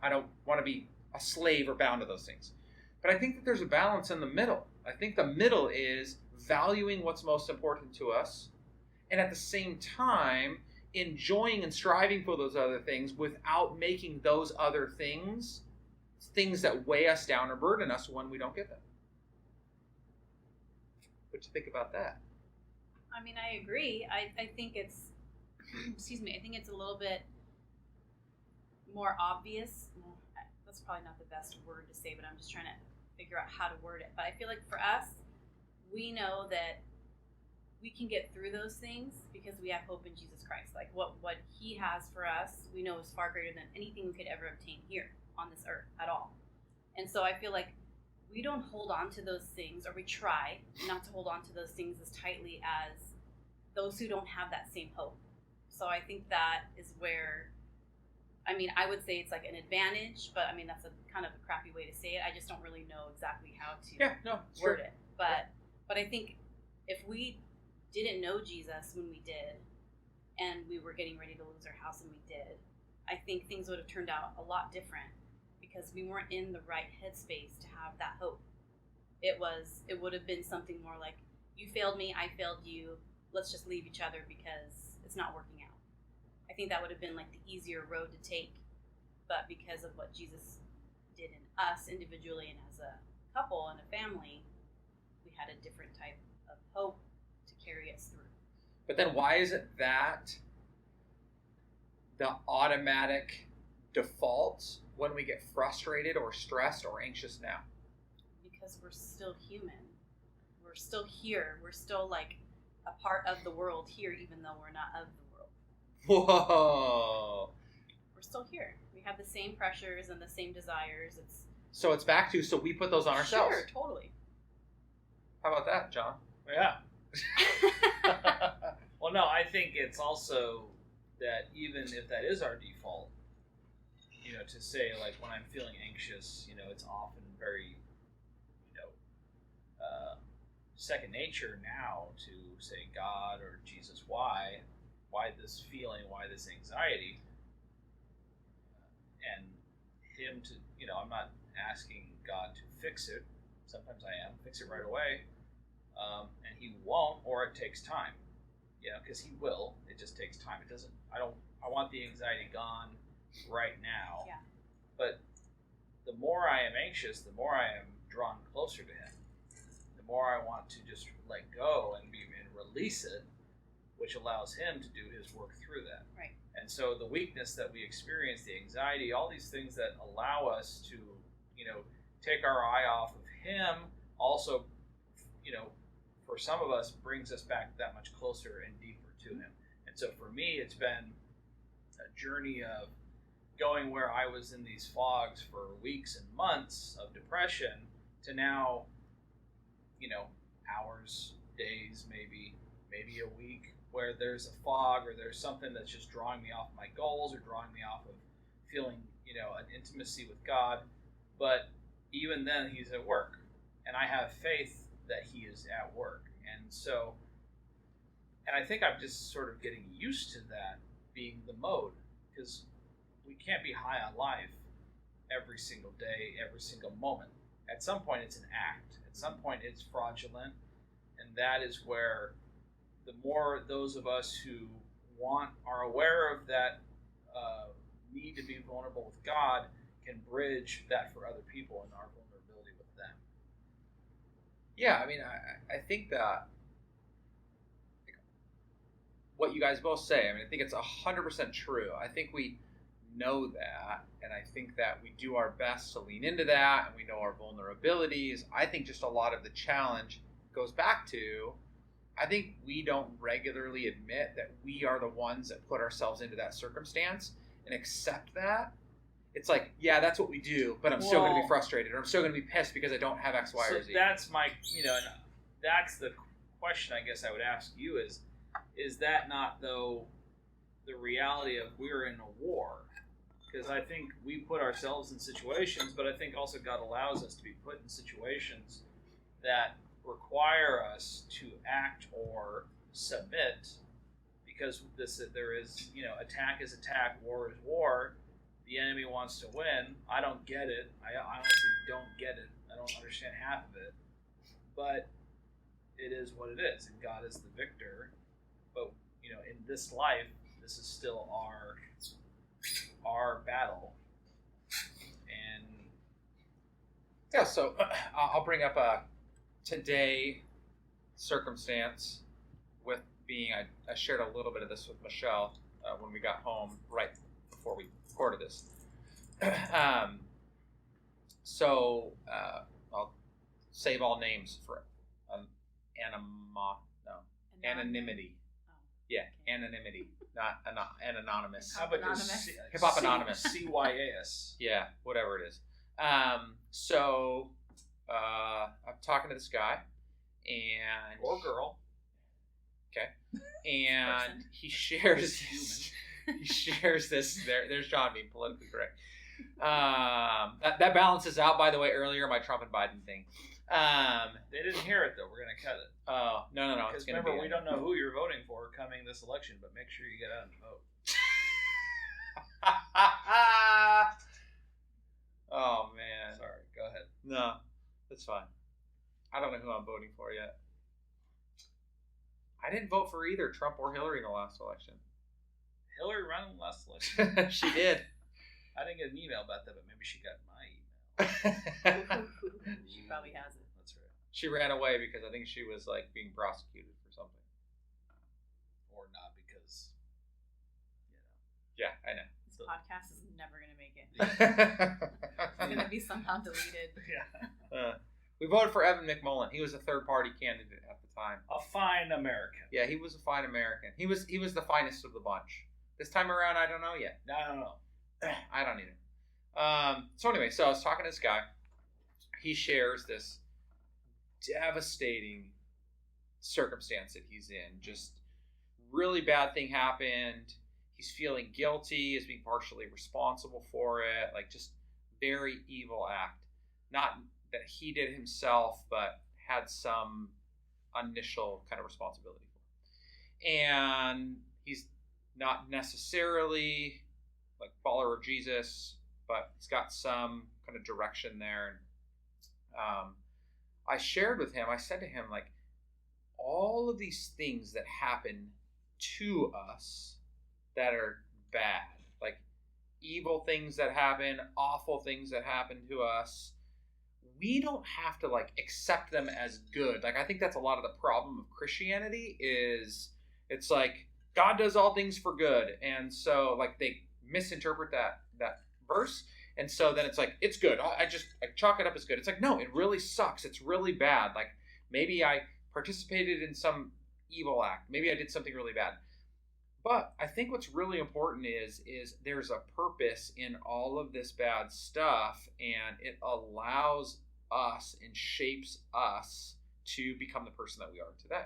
want to be a slave or bound to those things. But I think that there's a balance in the middle. I think the middle is valuing what's most important to us, and at the same time enjoying and striving for those other things without making those other things things that weigh us down or burden us when we don't get them. What do you think about that? I mean, I agree. I think it's, excuse me, I think it's a little bit more obvious. Well, that's probably not the best word to say, but I'm just trying to figure out how to word it. But I feel like for us, we know that we can get through those things because we have hope in Jesus Christ. Like what he has for us, we know is far greater than anything we could ever obtain here on this earth at all. And so I feel like we don't hold on to those things, or we try not to hold on to those things as tightly as those who don't have that same hope. So I think that is where, I mean, I would say it's like an advantage, but I mean, that's a kind of a crappy way to say it. I just don't really know exactly how to word it. But I think if we didn't know Jesus when we did, and we were getting ready to lose our house and we did, I think things would have turned out a lot different because we weren't in the right headspace to have that hope. It would have been something more like, you failed me, I failed you, let's just leave each other because it's not working out. I think that would have been like the easier road to take, but because of what Jesus did in us individually and as a couple and a family, we had a different type of hope to carry us through. But then why is it that the automatic default when we get frustrated or stressed or anxious now? Because we're still human. We're still here. We're still like a part of the world here, even though we're not of the world. Whoa. We're still here. We have the same pressures and the same desires. So it's back to, so we put those on ourselves. Sure, totally. How about that, John? Yeah. Well, no, I think it's also that even if that is our default, to say, like, when I'm feeling anxious, it's often very, second nature now to say, God or Jesus, why this feeling, why this anxiety? And him to, I'm not asking God to fix it. Sometimes I am, fix it right away. And he won't, or it takes time. Because he will. It just takes time. It doesn't. I want the anxiety gone right now. Yeah. But the more I am anxious, the more I am drawn closer to him. The more I want to just let go and release it, which allows him to do his work through that. Right. And so the weakness that we experience, the anxiety, all these things that allow us to, take our eye off of him, also, for some of us, brings us back that much closer and deeper to him. And so for me, it's been a journey of going where I was in these fogs for weeks and months of depression to now, hours, days, maybe a week, where there's a fog or there's something that's just drawing me off my goals or drawing me off of feeling, an intimacy with God. But even then, he's at work. And I have faith that he is at work. And I think I'm just sort of getting used to that being the mode, because we can't be high on life every single day, every single moment. At some point, it's an act. At some point, it's fraudulent. And that is where the more those of us who are aware of that need to be vulnerable with God can bridge that for other people and our vulnerability with them. Yeah, I mean, I think that what you guys both say, I think it's 100% true. I think we know that, and I think that we do our best to lean into that, and we know our vulnerabilities. I think just a lot of the challenge goes back to, I think we don't regularly admit that we are the ones that put ourselves into that circumstance and accept that. It's like, yeah, that's what we do, but I'm still going to be frustrated, or I'm still going to be pissed because I don't have X, Y, or Z. That's my, and that's the question I guess I would ask you is that not, though, the reality of we're in a war? Because I think we put ourselves in situations, but I think also God allows us to be put in situations that require us to act or submit, because there is, attack is attack, war is war. The enemy wants to win. I don't get it. I honestly don't get it. I don't understand half of it. But it is what it is, and God is the victor. But, in this life, this is still our battle. And yeah, so I'll bring up a today circumstance with being, I shared a little bit of this with Michelle when we got home right before we recorded this. I'll save all names for anonymity. Oh, yeah, okay. Anonymity, not anonymous. How about Anonymous. just Hip Hop Anonymous. CYAS? Yeah, whatever it is. I'm talking to this guy, and Or girl. okay, and he shares this. There's John being politically correct. That balances out, by the way, earlier my Trump and Biden thing. They didn't hear it, though. We're going to cut it. Oh, no. Because remember, we don't know who you're voting for coming this election, but make sure you get out and vote. Oh, man. Sorry, go ahead. No, that's fine. I don't know who I'm voting for yet. I didn't vote for either Trump or Hillary in the last election. Hillary ran in the last election. She did. I didn't get an email about that, but maybe she got my email. She probably has it. That's right. She ran away because I think she was being prosecuted for something. Or not, because, Yeah, I know. This podcast is never going to make it. It's going to be somehow deleted. Yeah. We voted for Evan McMullen. He was a third-party candidate at the time. A fine American. Yeah, he was a fine American. He was the finest of the bunch. This time around, I don't know yet. No. I don't either. So anyway, I was talking to this guy. He shares this devastating circumstance that he's in. Just really bad thing happened. He's feeling guilty as being partially responsible for it. Just very evil act. Not that he did himself, but had some initial kind of responsibility for. And he's not necessarily follower of Jesus, but he's got some kind of direction there. And I shared with him, I said to him, all of these things that happen to us that are bad, evil things that happen, awful things that happen to us, we don't have to like accept them as good. Like I think that's a lot of the problem of Christianity is it's like God does all things for good, and so like they misinterpret that verse, and so then it's like it's good. I chalk it up as good. It's like no, it really sucks. It's really bad. Like maybe I participated in some evil act. Maybe I did something really bad. But I think what's really important is there's a purpose in all of this bad stuff, and it allows us and shapes us to become the person that we are today.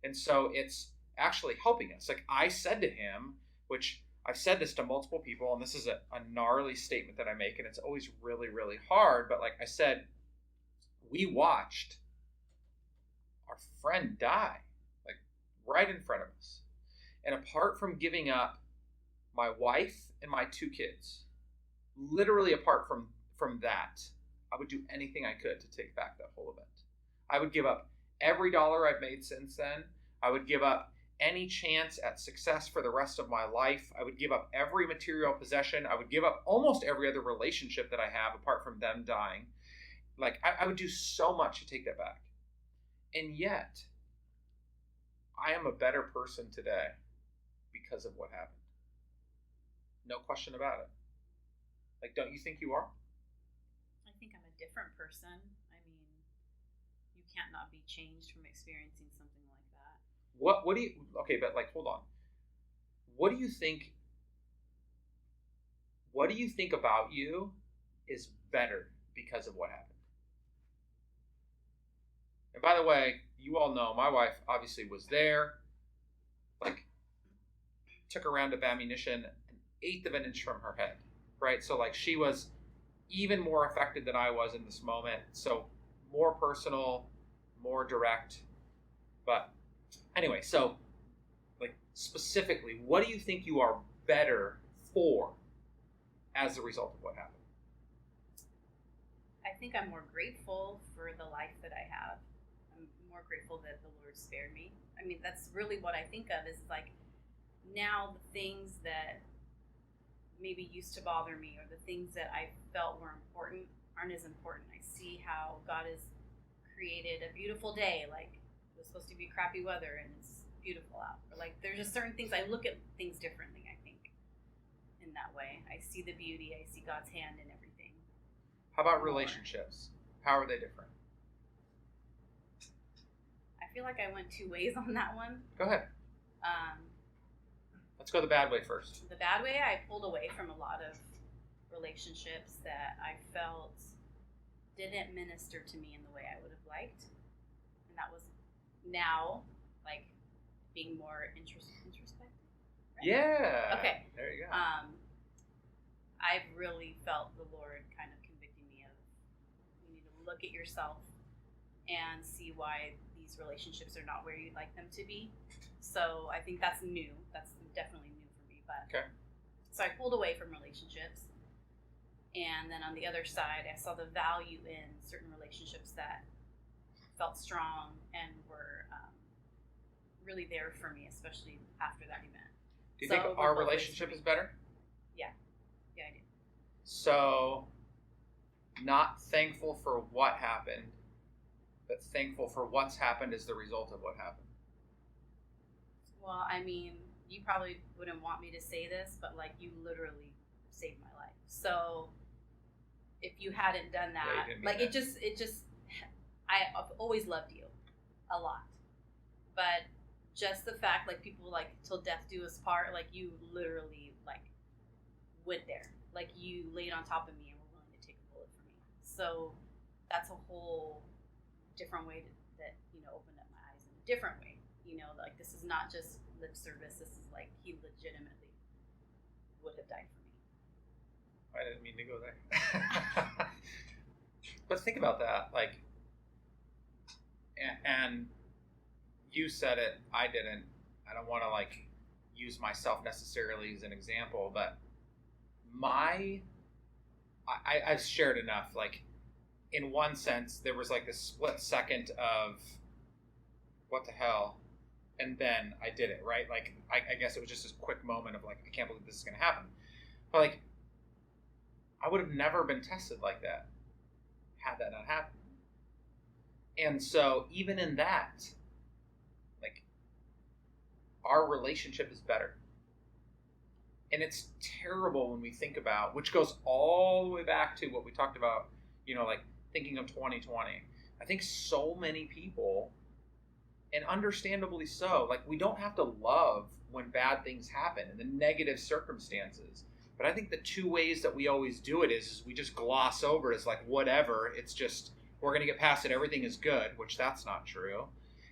And so it's actually helping us. Like I said to him, which I've said this to multiple people, and this is a gnarly statement that I make, and it's always really, really hard, but like I said, we watched our friend die, like right in front of us. And apart from giving up my wife and my 2 kids, literally apart from that, I would do anything I could to take back that whole event. I would give up every dollar I've made since then. I would give up any chance at success for the rest of my life. I would give up every material possession. I would give up almost every other relationship that I have apart from them dying. Like, I would do so much to take that back. And yet, I am a better person today because of what happened. No question about it. Like, don't you think you are? I think I'm a different person. I mean, you can't not be changed from experiencing something like that. What do you, okay, but like, hold on. What do you think about you is better because of what happened? And by the way, you all know my wife obviously was there, like took a round of ammunition, an eighth of an inch from her head, right? So like she was even more affected than I was in this moment. So more personal, more direct. But anyway, so like specifically, what do you think you are better for as a result of what happened? I think I'm more grateful for the life that I have. I'm more grateful that the Lord spared me. I mean, that's really what I think of is like now the things that maybe used to bother me or the things that I felt were important aren't as important. I see how God has created a beautiful day. Like it was supposed to be crappy weather and it's beautiful out. Or like there's just certain things, I look at things differently, I think, in that way. I see the beauty, I see God's hand in everything. How about relationships? How are they different? I feel like I went 2 ways on that one. Go ahead. Let's go the bad way first. The bad way, I pulled away from a lot of relationships that I felt didn't minister to me in the way I would have liked. And that was now, like, being more introspective. Right? Yeah. Okay. There you go. I've really felt the Lord kind of convicting me of you need to look at yourself and see why these relationships are not where you'd like them to be. So I think that's new. That's definitely new for me. But okay. So I pulled away from relationships. And then on the other side, I saw the value in certain relationships that felt strong and were really there for me, especially after that event. Do you think our relationship is better? Yeah. Yeah, I do. So, not thankful for what happened, but thankful for what's happened as the result of what happened. Well, I mean, you probably wouldn't want me to say this, but like you literally saved my life. So if you hadn't done that, like it just, I've always loved you a lot. But just the fact, like people like till death do us part, like you literally like went there. Like you laid on top of me and were willing to take a bullet for me. So that's a whole different way that, you know, opened up my eyes in a different way. You know, like this is not just lip service. This is like he legitimately would have died for me. I didn't mean to go there. But think about that. Like, and you said it, I didn't. I don't want to like use myself necessarily as an example, but I've shared enough. Like, in one sense, there was like this split second of what the hell, and then I did it, right? Like, I guess it was just this quick moment of like, I can't believe this is going to happen. But like, I would have never been tested like that had that not happen. And so even in that, like, our relationship is better. And it's terrible when we think about, which goes all the way back to what we talked about, like thinking of 2020. I think so many people, and understandably so, like, we don't have to love when bad things happen and the negative circumstances. But I think the two ways that we always do it is we just gloss over it as like, whatever, it's just, we're going to get past it, everything is good, which that's not true.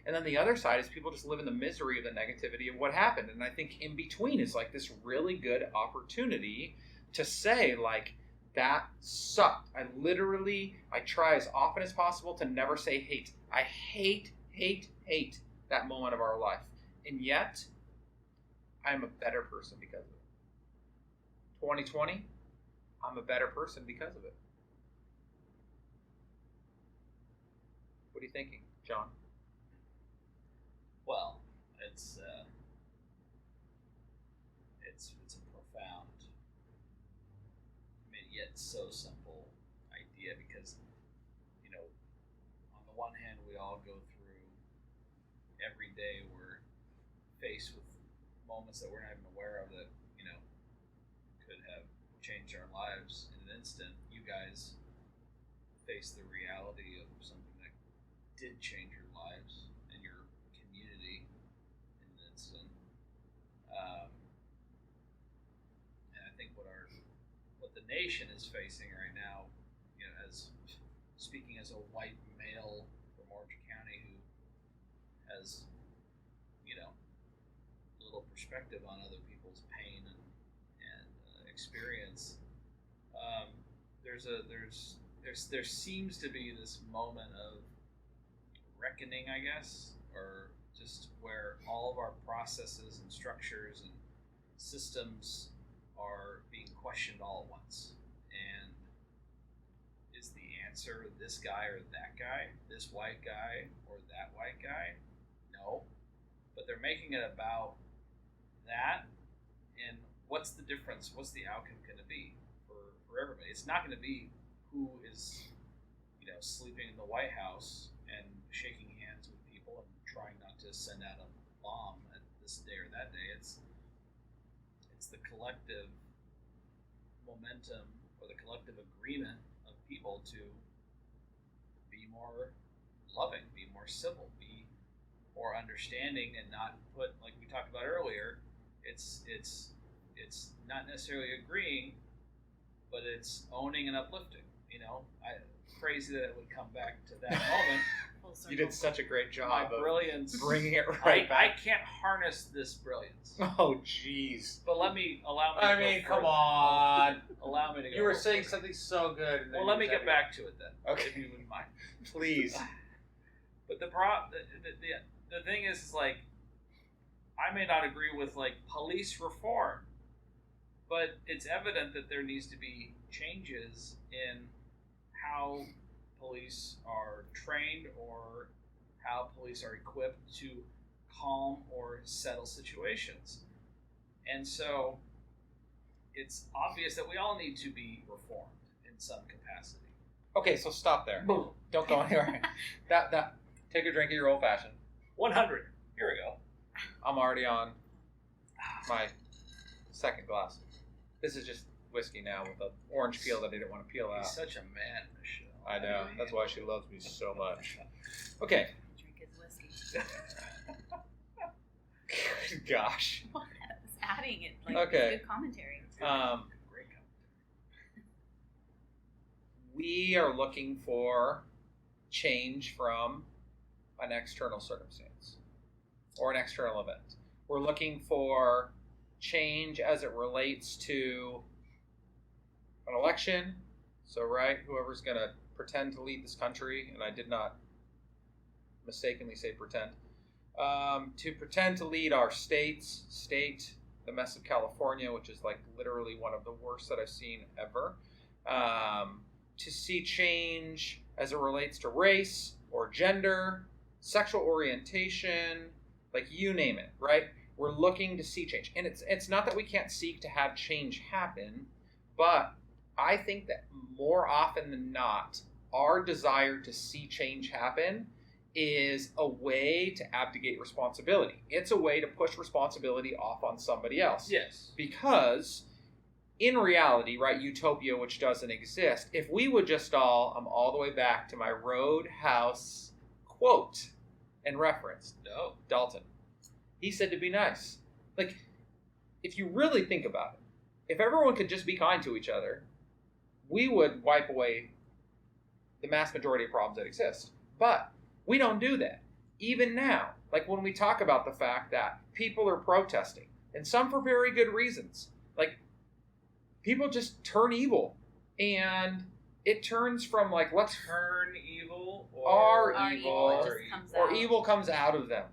And then the other side is people just live in the misery of the negativity of what happened. And I think in between is like this really good opportunity to say, like, that sucked. I try as often as possible to never say hate. I hate that moment of our life. And yet, I'm a better person because of it. 2020, I'm a better person because of it. What are you thinking, John? Well, it's a profound, yet so simple idea, because on the one hand, we all go through every day, we're faced with moments that we're not even aware of that could have changed our lives in an instant. You guys face the reality of something that did change your lives and your community in an instant. And I think what the nation is facing right now, as speaking as a white male from Orange County who has little perspective on other people's pain and experience, there seems to be this moment of reckoning, I guess, or just where all of our processes and structures and systems are being questioned all at once. And is the answer this guy or that guy, this white guy or that white guy? No. But they're making it about that, and what's the difference? What's the outcome going to be for everybody? It's not going to be who is, sleeping in the White House and shaking hands with people and trying not to send out a bomb at this day or that day. It's the collective momentum or the collective agreement of people to be more loving, be more civil, be more understanding, and not put, like we talked about earlier, it's not necessarily agreeing, but it's owning and uplifting. Crazy that it would come back to that moment. You did such a great job of brilliance, bringing it right back. I can't harness this brilliance. Oh, jeez. But allow me. Come on. Allow me to go. You were saying something so good. And well, let me get back to it then. Okay. If you wouldn't mind. Please. But the thing is, like, I may not agree with, like, police reform, but it's evident that there needs to be changes in how police are trained or how police are equipped to calm or settle situations. And so it's obvious that we all need to be reformed in some capacity. Okay, so stop there. Boom. Don't go anywhere. That. Take a drink of your old fashioned. 100. Here we go. I'm already on my second glass. This is just whiskey now with an orange peel that I didn't want to peel out. He's such a man, Michelle. I know. That's why she loves me so much. Okay. Drink his whiskey. Gosh. Well, I was adding it. Like, Okay. Good commentary. Great commentary. We are looking for change from an external circumstance or an external event. We're looking for change as it relates to an election. So, right, whoever's going to pretend to lead this country, and I did not mistakenly say pretend, to pretend to lead our state, the mess of California, which is like literally one of the worst that I've seen ever. To see change as it relates to race or gender, sexual orientation, like you name it, right? We're looking to see change. And it's not that we can't seek to have change happen, but I think that more often than not, our desire to see change happen is a way to abdicate responsibility. It's a way to push responsibility off on somebody else. Yes. Because in reality, right, utopia, which doesn't exist, if we would just I'm all the way back to my Roadhouse quote and reference. No. Dalton. He said to be nice. Like, if you really think about it, if everyone could just be kind to each other, we would wipe away the mass majority of problems that exist. But we don't do that. Even now, like when we talk about the fact that people are protesting, and some for very good reasons, like people just turn evil, and it turns from like let's Turn evil Our or evil, or evil comes out of them.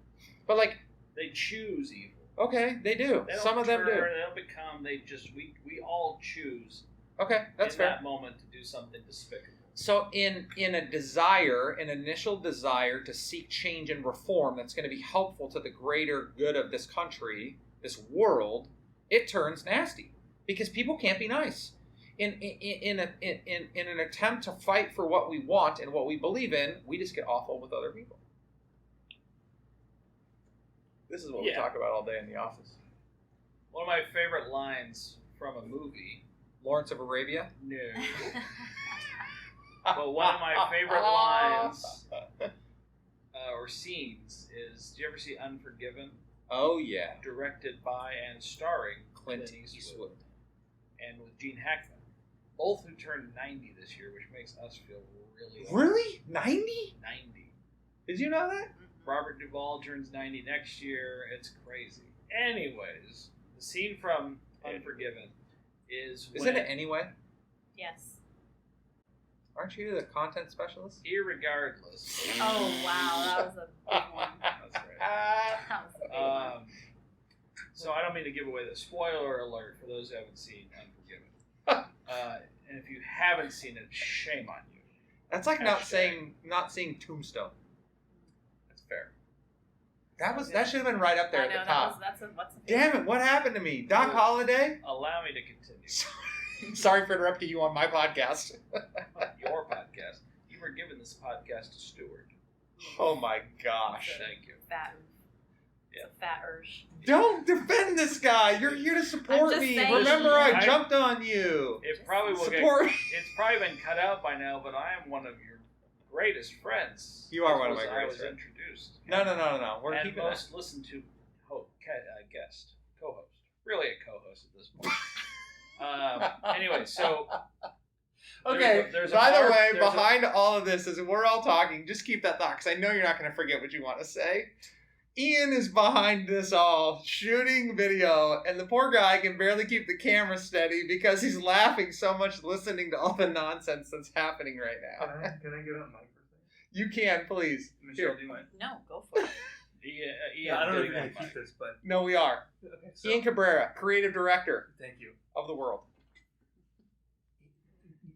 But like they choose evil. Okay, they do. They don't Some of them do. They don't become. They just we all choose. Okay, that's in fair. that moment to do something despicable. So in a desire, an initial desire to seek change and reform that's going to be helpful to the greater good of this country, this world, it turns nasty because people can't be nice. In an attempt to fight for what we want and what we believe in, we just get awful with other people. This is what we talk about all day in the office. One of my favorite lines from a movie. Lawrence of Arabia? No. But one of my favorite lines or scenes is, did you ever see Unforgiven? Oh, yeah. Directed by and starring Clint Eastwood. And with Gene Hackman. Both who turned 90 this year, which makes us feel really old. Really? 90? 90. Did you know that? Robert Duvall turns 90 next year. It's crazy. Anyways, the scene from Unforgiven is Isn't it anyway? Yes. Aren't you the content specialist? Irregardless. Oh, wow. That was a big one. That's right. That was a big one. So I don't mean to give away the spoiler alert for those who haven't seen Unforgiven. And if you haven't seen it, shame on you. That's like not seeing Tombstone. That's fair. That should have been right up there I know, at the top. what's Damn it! What happened to me, Doc Holliday? Allow me to continue. Sorry for interrupting you on my podcast. Your podcast. You were given this podcast to steward. Oh my gosh! Thank you. Fat. Yeah. Fat urge. Don't defend this guy. You're here to support me. saying. Remember, I jumped on you. It probably will Support. It's probably been cut out by now, but I am one of your greatest friends. You are one of my greatest I was friends. Introduced. No. We're and keeping most listened to guest, co-host. Really a co-host at this point. Anyway, so Okay, there's by the way, behind all of this, as we're all talking, just keep that thought, because I know you're not going to forget what you want to say. Ian is behind this all, shooting video, and the poor guy can barely keep the camera steady because he's laughing so much listening to all the nonsense that's happening right now. Can I get on mic for a second? You can, please. Michelle, do you mind? No, go for it. Yeah, I don't know if you're going to keep this, but... No, we are. Okay, so, Ian Cabrera, creative director thank you. of the world.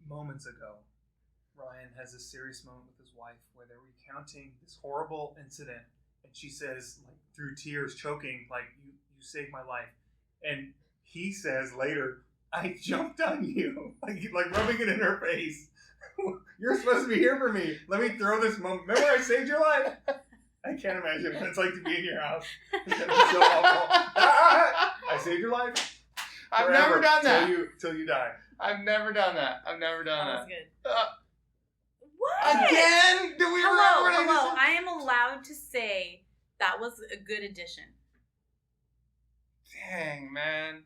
Moments ago, Ryan has a serious moment with his wife where they're recounting this horrible incident, and she says, like through tears, choking, like, you saved my life. And he says later, I jumped on you, like rubbing it in her face. You're supposed to be here for me. Let me throw this moment. Remember I saved your life? I can't imagine what it's like to be in your house. It's gonna be so awful. I saved your life. I've never done that. Till you die. I've never done that. I've never done That was that. good. What? Again? Do we remember what I just Hello. said? I am allowed to say that was a good addition. Dang, man.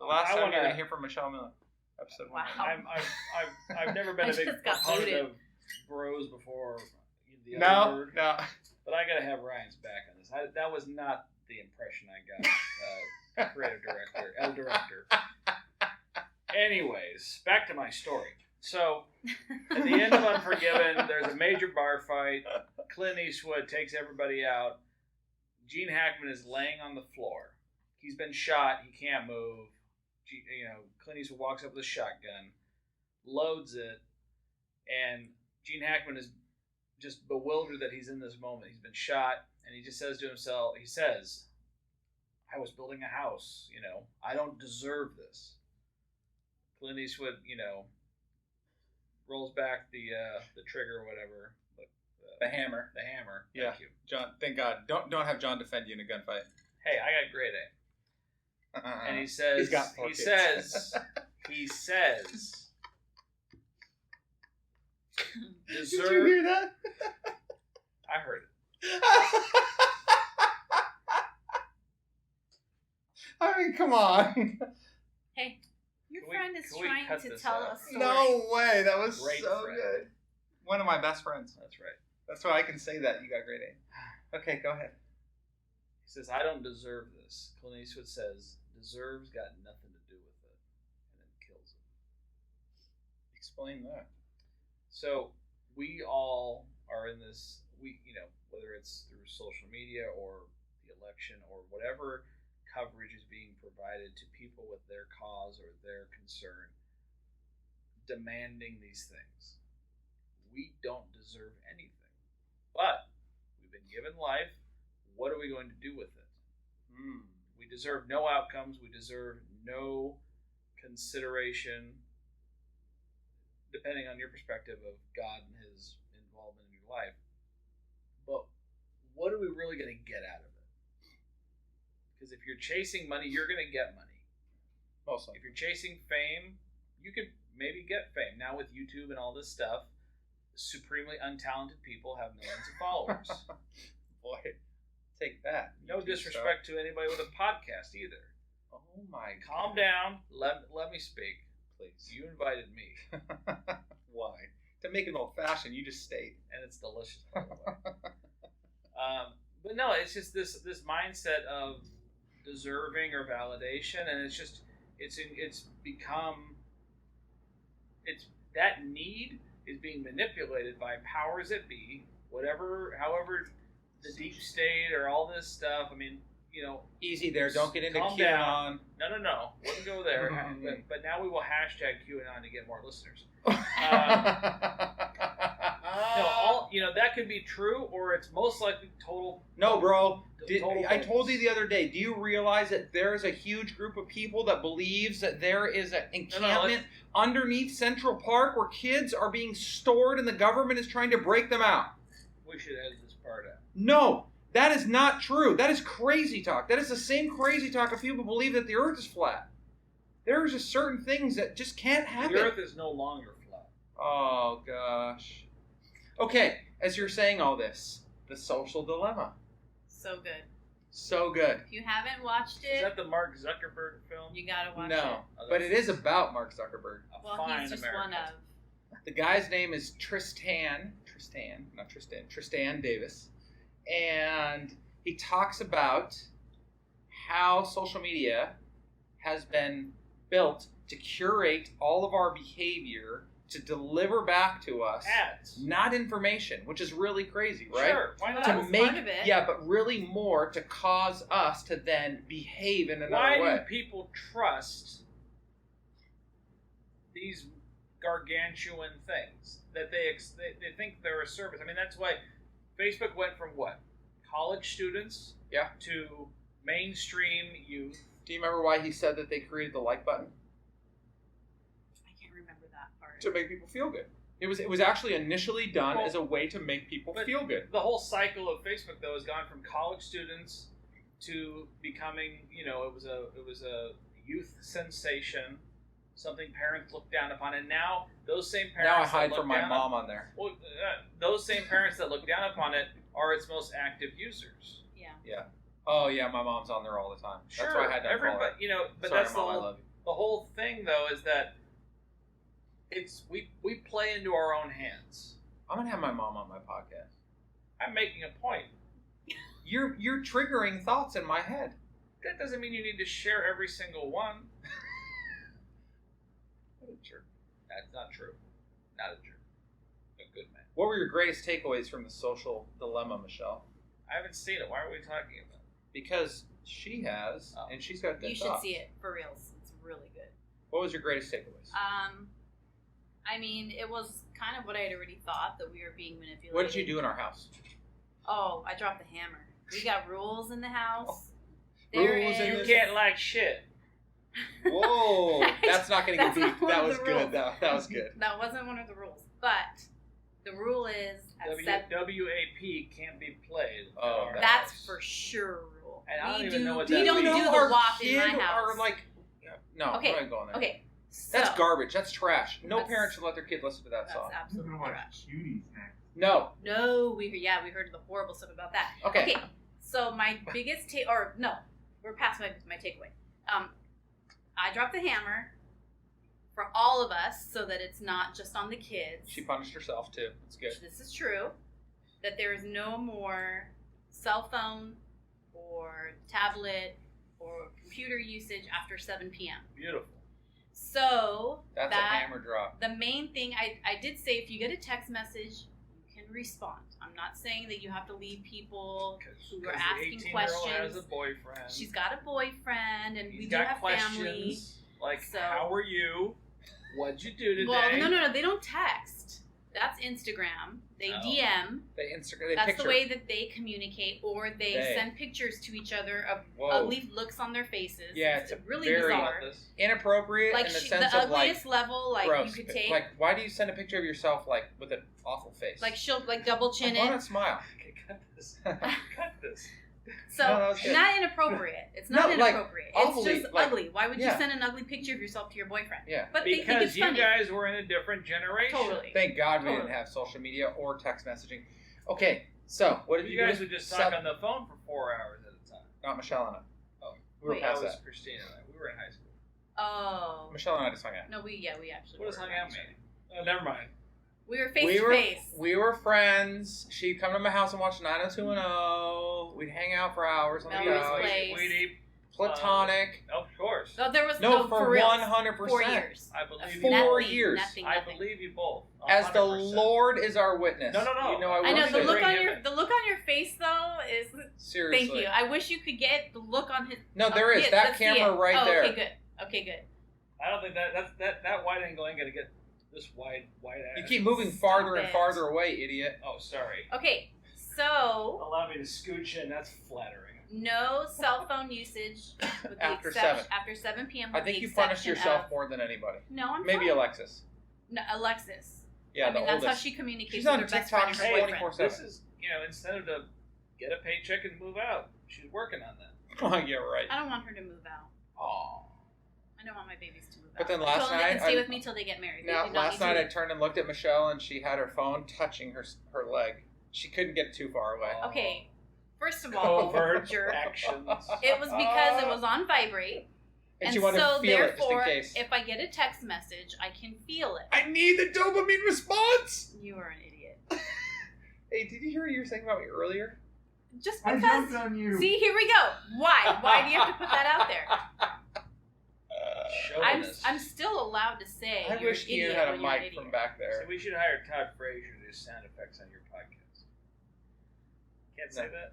The last time you're going to hear from Michelle Miller. Episode 1. Wow. I've never been I a big just got proponent booted. of bros before the No, other word, no. but I got to have Ryan's back on this. That was not the impression I got. Creative director, El Director. Anyways, back to my story. So, at the end of Unforgiven, there's a major bar fight. Clint Eastwood takes everybody out. Gene Hackman is laying on the floor. He's been shot. He can't move. Clint Eastwood walks up with a shotgun, loads it, and Gene Hackman is just bewildered that he's in this moment. He's been shot, and he just says to himself, I was building a house, I don't deserve this. Clint Eastwood, rolls back the trigger or whatever. But, The hammer. The hammer. Yeah. Thank you. John, thank God. Don't have John defend you in a gunfight. Hey, I got grade A. And he says, He's got 4 he kids. says, Did you hear that? I heard it. I mean, come on. Hey, your Can we- friend is can we trying cut to this tell out? a story. No way. That was Great so friend. good. One of my best friends. That's right. That's why I can say that. You got grade A. Okay, go ahead. He says, I don't deserve this. Clint Eastwood says, deserves got nothing to do with it. And then kills him. Explain that. So we all are in this, whether it's through social media or the election or whatever coverage is being provided to people with their cause or their concern, demanding these things. We don't deserve anything. But we've been given life. What are we going to do with it? We deserve no outcomes. We deserve no consideration, depending on your perspective of God and his involvement in your life. But what are we really going to get out of it? Because if you're chasing money, you're going to get money. Also. If you're chasing fame, you could maybe get fame. Now with YouTube and all this stuff, supremely untalented people have millions of followers. Boy, take that. No YouTube disrespect to anybody with a podcast either. star. Oh my Calm God. down. Let me speak, please. You invited me, Why? To make it old fashioned, you just stayed. and it's delicious, by the way. But no, it's just this mindset of deserving or validation, and it's become that need is being manipulated by powers that be, however the deep state or all this stuff. I mean, Easy there. Don't get into Calm QAnon. down. No. Wouldn't go there. but now we will hashtag QAnon to get more listeners. That could be true, or it's most likely total. No, bro. total I told you the other day. Do you realize that there is a huge group of people that believes that there is an encampment underneath Central Park where kids are being stored and the government is trying to break them out? We should edit this part out. No, that is not true. That is crazy talk. That is the same crazy talk of people believe that the Earth is flat. There's just certain things that just can't happen. The Earth is no longer flat. Oh, gosh. Okay, as you're saying all this, the social dilemma. So good. So good. If you haven't watched Is it, that the Mark Zuckerberg film? you gotta watch No, it. Oh, but it is about Mark Zuckerberg. A Well, fine he's just American. one of. The guy's name is Tristan Davis. And he talks about how social media has been built to curate all of our behavior to deliver back to us Ads. not information, which is really crazy, right? Sure, why not? That To was make part of it. yeah, but really more to cause us to then behave in another Why way. do people trust these gargantuan things that they think they're a service? I mean, that's why Facebook went from what? College students Yeah. to mainstream youth. Do you remember why he said that they created the like button? I can't remember that part. To make people feel good. It was actually initially done Well, as a way to make people but feel good. The whole cycle of Facebook, though, has gone from college students to becoming, it was a youth sensation, something parents look down upon, and now those same parents Now I that hide look from my down mom on there. Well, those same parents that look down upon it are its most active users. Yeah. Yeah. Oh yeah, my mom's on there all the time. Sure, That's why I had to unfollow her. everybody, but Sorry, that's Mom, I love you. the whole thing, though, is that we play into our own hands. I'm gonna have my mom on my podcast. I'm making a point. You're triggering thoughts in my head. That doesn't mean you need to share every single one. What a jerk. That's not true. Not a jerk. A good man. What were your greatest takeaways from the social dilemma, Michelle? I haven't seen it. Why are we talking about it? Because she has, Oh. and she's got good You should thoughts. see it for reals. It's really good. What was your greatest takeaways? I mean, it was kind of what I had already thought, that we were being manipulated. What did you do in our house? Oh, I dropped the hammer. We got rules in the house. Rules in You this- can't like shit. Whoa, that's not going to get That's beat. not one That of was the good. rules. That was good. That wasn't one of the rules. But the rule is at WAP can't be played. Oh, that's for sure a rule. And I don't we even do, know what we that don't means. do the our WAP in my kid house. Are like, no, Okay, I'm not going there. Okay, so That's garbage. That's trash. No That's- parent should let their kid listen to that That's song. I'm absolutely gonna watch trash. Cuties next. No. No, we heard the horrible stuff about that. Okay. So my biggest we're past my takeaway. I dropped the hammer for all of us so that it's not just on the kids. She punished herself too. That's good. This is true. That there is no more cell phone or tablet or computer usage after 7 p.m. Beautiful. So That's a hammer drop. The main thing I did say, if you get a text message, you can respond. I'm not saying that you have to leave people who are asking the 18-year-old questions. has a boyfriend. She's got a boyfriend, and we He's do got have questions family. like, So- how are you? What'd you do today? Well, no, they don't text. That's Instagram. They Oh. DM. They Instagram. That's picture. the way that they communicate, or they They. send pictures to each other of Whoa. ugly looks on their faces. Yeah, it's it's really very- bizarre. Inappropriate Like in the the sense of like ugliest level, like gross. you could take, Like, why do you send a picture of yourself like with an awful face? like she'll like double chin Why it. not smile? Okay, cut this. Cut this. So No, that's good. not inappropriate. It's not No, like, inappropriate. awfully, It's just like, ugly. Why would you yeah. send an ugly picture of yourself to your boyfriend? Yeah. But they think Because it's you funny. guys were in a different generation. Totally. Thank God we didn't Totally. have social media or text messaging. Okay, so what did You you guys do? would just talk on the phone for 4 hours at a time. Not Michelle and I. Oh, We were Wait. past that was that. Christina and I. We were in high school. Oh. Michelle and I just hung out. No, we actually. What does were. hung out mean? Oh, never mind. We were face we to were face. we were friends. She'd come to my house and watch 90210. We'd hang out for hours on the Melrose couch. Place. We'd eat. Platonic. Of course. No, there was No, for for real. 100%. 4 years. I believe you. 4 Nothing, years. Nothing. I Nothing. believe you both. As the 100%. Lord is our witness. No. You know, I I know want the to look bring on him your in. face though is. seriously. Thank you. I wish you could get the look on his. No, there is yeah, that let's see camera it. right there. Okay, good. Okay, good. I don't think that wide angle ain't gonna get this wide ass. You keep moving Stop farther and it. farther away, idiot. Oh, sorry. Okay, so Allow me to scooch in. That's flattering. no cell phone usage with the After exception 7. after 7 p.m. I with think the you punished exception yourself of- more than anybody. No, I'm Maybe fine. Alexis. No, Alexis. Yeah, I mean the that's how oldest. she communicates She's with on her best TikTok friend and her boyfriend. 24/7. This is, instead of get a paycheck and move out, she's working on that. Oh, yeah, right. I don't want her to move out. Oh. I don't want my babies to move out. But then I last told them they night, can stay I- with me till they get married. They Now, do not last need night to I leave. turned and looked at Michelle, and she had her phone touching her leg. She couldn't get too far away. Okay, first of all, Covert jerk. actions. It was because it was on vibrate. And she wanted so to feel it just in therefore, case. if I get a text message, I can feel it. I need the dopamine response! You are an idiot. Hey, did you hear what you were saying about me earlier? Just I because. jumped on you. See, here we go. Why? Why do you have to put that out there? Chauvinist. I'm still allowed to say. I you're wish an Ian idiot had a when you're an mic idiot. from back So there. we should hire Todd Frazier to do sound effects on your podcast. Can't say No. that.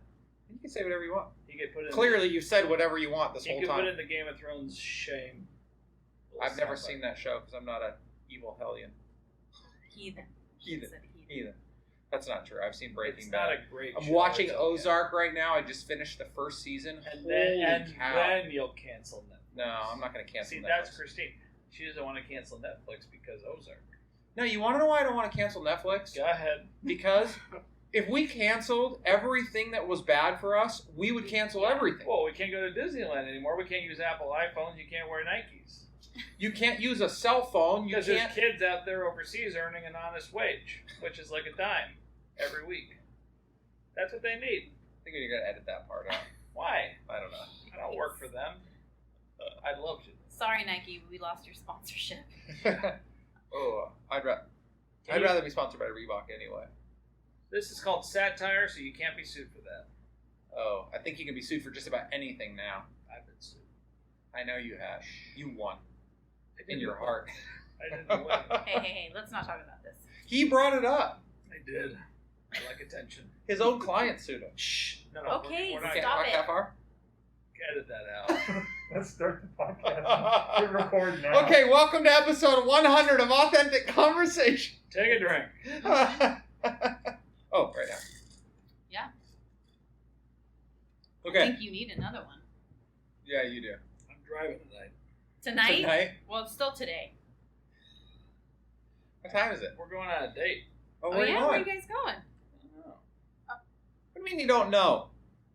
You can say whatever you want. He could put in. Clearly, you said whatever you want this He whole could put time. in the Game of Thrones shame. I've never seen that show because I'm not an evil hellion. Heathen. Heathen. Said heathen. Either. That's not true. I've seen Breaking It's Bad. not a great. I'm show, watching it's okay. Ozark right now. I just finished the first season. And Holy then cow. then you'll cancel Netflix. No, I'm not going to cancel See, Netflix. that's Christine. She doesn't want to cancel Netflix because Ozark. No, you want to know why I don't want to cancel Netflix? Go ahead. Because if we canceled everything that was bad for us, we would cancel everything. Well, we can't go to Disneyland anymore. We can't use Apple iPhones. You can't wear Nikes. You can't use a cell phone. You Because can't. there's kids out there overseas earning an honest wage, which is like a dime every week. That's what they need. I think you're going to edit that part out. Why? I don't know. I don't work for them. I'd love to. Sorry, Nike, we lost your sponsorship. Oh, I'd rather be sponsored by Reebok anyway. This is called satire, so you can't be sued for that. Oh, I think you can be sued for just about anything now. I've been sued. I know you have. You won. I In didn't your win. heart. I didn't win. Hey, let's not talk about this. He brought it up. I did. I like attention. His own client sued him. Shh. No, Okay, we're not Can't stop talk it. that far? edit that out. Let's start the podcast. Hit record now. Okay, welcome to episode 100 of Authentic Conversation. Take a drink. Oh, right now. Yeah. I Okay. think you need another one. Yeah, you do. I'm driving tonight. Tonight? Well, it's still today. What time is it? We're going on a date. Oh, Oh, where are you yeah? Where are going? you guys going? Oh. What do you mean you don't know?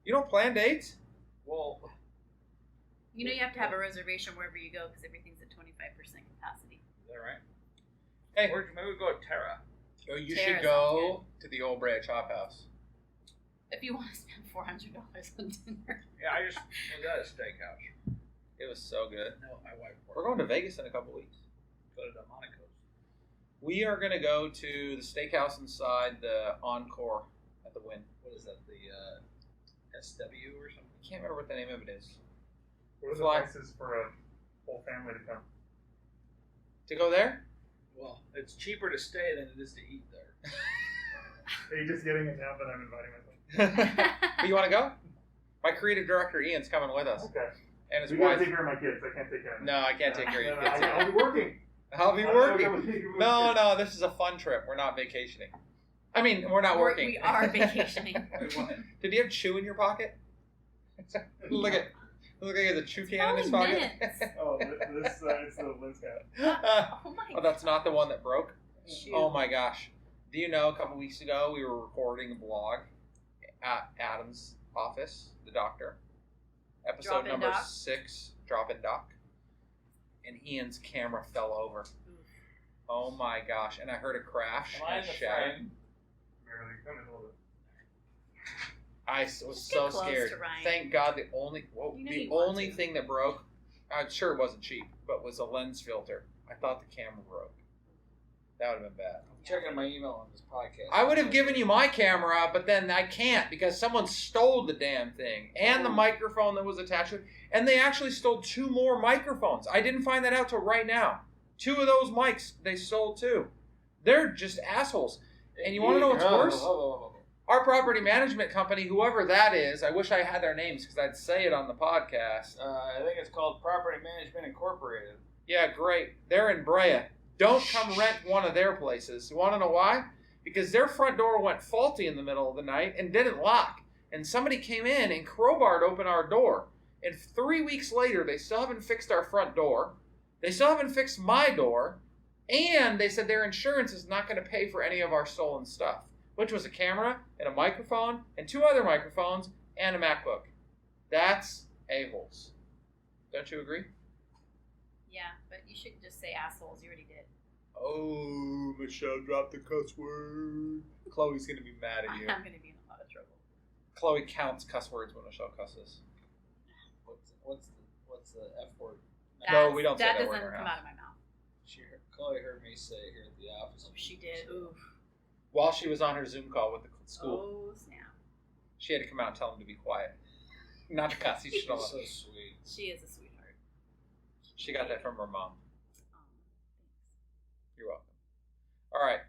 You don't plan dates? Well, You know you have to have a reservation wherever you go because everything's at 25% capacity. is that right? Hey, Maybe we go to Terra. you Tara should go to the Old Brea Chop House. If you want to spend $400 on dinner. Yeah, I was at a steakhouse. It was so good. No, my wife We're going to Vegas in a couple weeks. Go to Delmonico's. We are going to go to the steakhouse inside the Encore at the Wynn. What is that? The SW or something? I can't remember what the name of it is. What are the Fly. prices for a whole family to come? To go there? Well, it's cheaper to stay than it is to eat there. Are you just getting it now that I'm inviting myself? But you want to go? My creative director Ian's coming with us. Okay. And his We gotta wife. take care of my kids. I can't take care of them. No, I can't take care of your kids. I'll be working. I'll be I'm not working. gonna leave you with No, kids. no, this is a fun trip. We're not vacationing. I mean, we're not working. We are vacationing. Did you have chew in your pocket? Look at the chew can in his only pocket. minutes. Oh, this it's the Liz cat. Oh my Oh, that's not the one that broke? Shoot. Oh my gosh. Do you know a couple weeks ago we were recording a vlog at Adam's office, the doctor. Episode Drop-in number doc? 6, Drop-in Doc. And Ian's camera fell over. Oh my gosh. And I heard a crash Am I and in the shatter. frame? Merrily, come in a little bit. I was Just so get close scared. to Ryan. Thank God the only You know the you want only to. thing that broke, I'm sure it wasn't cheap, but was a lens filter. I thought the camera broke. That would have been bad. I'm checking my email on this podcast. I would have given you my camera, but then I can't because someone stole the damn thing and the microphone that was attached to it. And they actually stole 2 more microphones. I didn't find that out till right now. 2 of those mics they stole too. They're just assholes. And you want to know what's worse? Our property management company, whoever that is, I wish I had their names because I'd say it on the podcast. I think it's called Property Management Incorporated. Yeah, great. They're in Brea. Don't come rent one of their places. You want to know why? Because their front door went faulty in the middle of the night and didn't lock. And somebody came in and crowbarred open our door. And 3 weeks later, they still haven't fixed our front door. They still haven't fixed my door. And they said their insurance is not going to pay for any of our stolen stuff, which was a camera and a microphone and 2 other microphones and a MacBook. That's a-holes. Don't you agree? Yeah, but you shouldn't just say assholes. You already did. Oh, Michelle dropped the cuss word. Chloe's going to be mad at you. I'm going to be in a lot of trouble. Chloe counts cuss words when Michelle cusses. What's the F word? No, we don't say that That word in doesn't our come house. out of my mouth. Chloe heard me say it here at the office. She did. Oof. While she was on her Zoom call with the school, Oh, snap. she had to come out and tell him to be quiet. Not to cuss. He should She's have. so sweet. She is a sweetheart. She got that from her mom. Thanks. You're welcome. All right.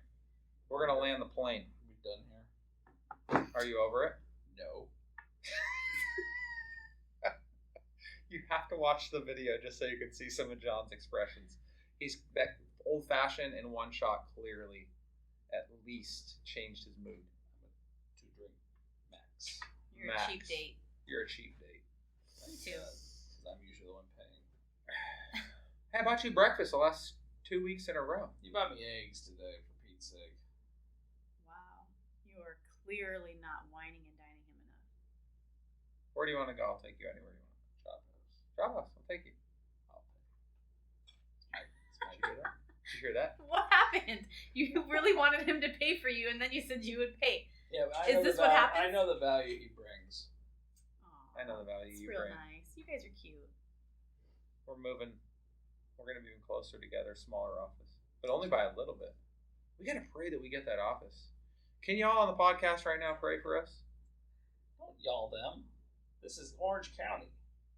We're going to land the plane. We done here? Are you over it? No. You have to watch the video just so you can see some of John's expressions. He's that old-fashioned in one shot clearly at least changed his mood. 2 drink max. You're Max. a cheap date. You're a cheap date. Me too. Because I'm usually the one paying. Hey, I bought you breakfast the last 2 weeks in a row. You bought me eggs today, for Pete's sake. Wow. You are clearly not whining and dining him enough. Where do you want to go? I'll take you anywhere you want. Shop house. Drop us. I'll take you. I'll pay. Did you hear that? Did you hear that? What happened? You really wanted him to pay for you, and then you said you would pay. Yeah, but Is this what happens? I know the value he brings. Aw, I know the value it's you real bring. nice. You guys are cute. We're moving. We're going to be moving closer together, smaller office, but only by a little bit. We got to pray that we get that office. Can y'all on the podcast right now pray for us? Don't y'all them. This is Orange County.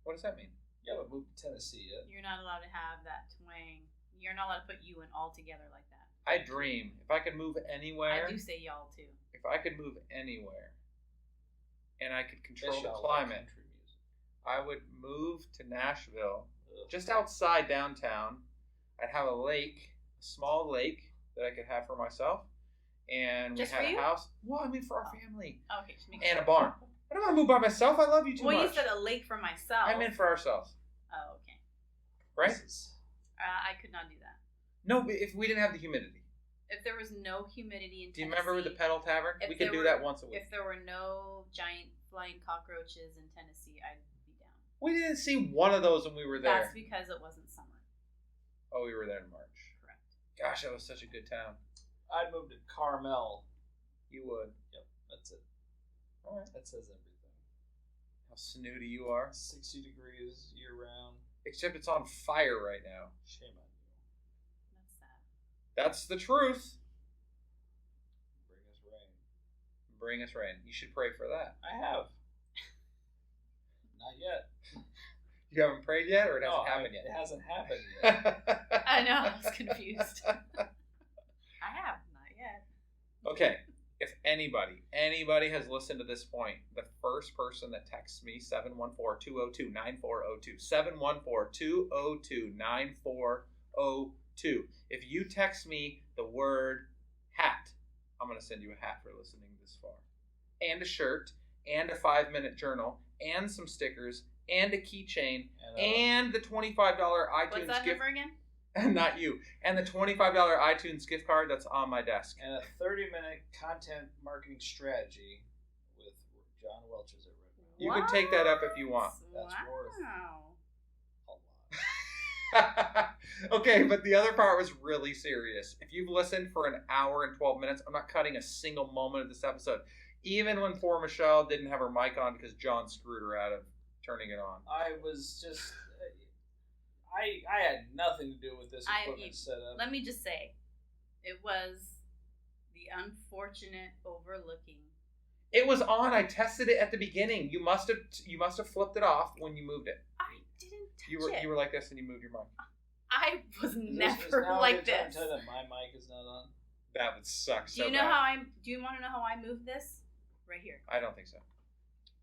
What does that mean? You haven't moved to Tennessee yet. You're not allowed to have that twang. You're not allowed to put you and all together like that. I dream. If I could move anywhere, I do say y'all too. if I could move anywhere and I could control Guess the y'all like climate, country music. I would move to Nashville, Ugh. just outside downtown. I'd have a lake, a small lake that I could have for myself, and Just we had for a you? house. Well, I mean for our family Okay, just make and a sure. barn. I don't want to move by myself. I love you too Well, much. you said a lake for myself. I'm in for ourselves. Oh, okay. Right? I could not do that. No, but if we didn't have the humidity. If there was no humidity in Tennessee. Do you remember the Pedal Tavern? If We could there do were- that once a week. If there were no giant flying cockroaches in Tennessee, I'd be down. We didn't see one of those when we were there. That's because it wasn't summer. Oh, we were there in March. Correct. Gosh, that was such a good town. I'd move to Carmel. You would. Yep, that's it. All right. That says everything. How snooty you are. 60 degrees year round. Except it's on fire right now. Shame on you. That's sad. That's the truth. Bring us rain. Bring us rain. You should pray for that. I have. Not yet. You haven't prayed yet, or it hasn't No, happened It yet? hasn't happened yet. I know, I was confused. I have, not yet. Okay. If anybody has listened to this point, the first person that texts me, 714-202-9402, 714-202-9402. If you text me the word hat, I'm going to send you a hat for listening this far. And a shirt, and a 5-minute journal, and some stickers, and a keychain, and the $25 iTunes What's that gift. number again? Not you. And the $25 iTunes gift card that's on my desk. And a 30-minute content marketing strategy with John Welches at Red Mountain. You can take that up if you want. That's worth Wow. a lot. Okay, but the other part was really serious. If you've listened for an hour and 12 minutes, I'm not cutting a single moment of this episode. Even when poor Michelle didn't have her mic on because John screwed her out of turning it on. I was just... I had nothing to do with this equipment setup. Let me just say, it was the unfortunate overlooking. It was on. I tested it at the beginning. You must have flipped it off when you moved it. I didn't touch it. You were like this and you moved your mic. I was Is never now like a good time this. to tell you that my mic is not on? That would suck Do so you know bad. Do you want to know how I moved this? Right here. I don't think so.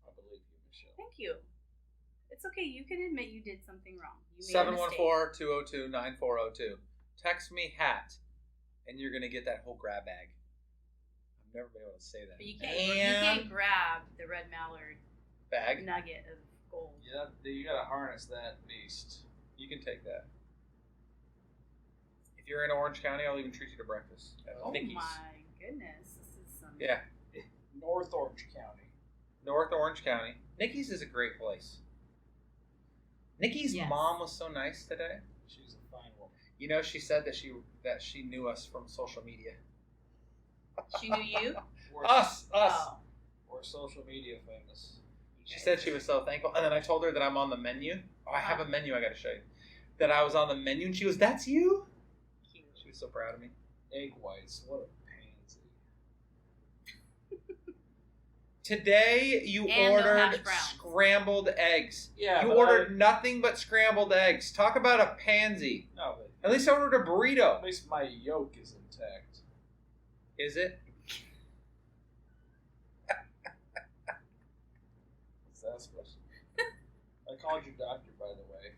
I believe you, Michelle. Thank you. It's okay. You can admit you did something wrong. You made a mistake. 714-202-9402. Text me hat, and you're going to get that whole grab bag. I've never been able to say that. But you can't grab the red mallard Bag? nugget of gold. Yeah, you gotta harness that beast. You can take that. If you're in Orange County, I'll even treat you to breakfast at Oh Nicky's. my goodness. This is some... Yeah, North Orange County. North Orange County. Nicky's is a great place. Nicky's Yes. mom was so nice today. She's a fine woman. You know, she said that she knew us from social media. She knew you? Us. Oh. We're social media famous. She said she was so thankful. And then I told her that I'm on the menu. Oh, I have a menu I got to show you. That I was on the menu. And she goes, "That's you?" Cute. She was so proud of me. Egg whites. What a pansy. Today, you And no ordered hash browns. scrambled eggs. Yeah, You but ordered nothing but scrambled eggs. Talk about a pansy. No, but At least I ordered a at burrito. least my yolk is intact. Is it? What's that supposed to be? I called your doctor, by the way.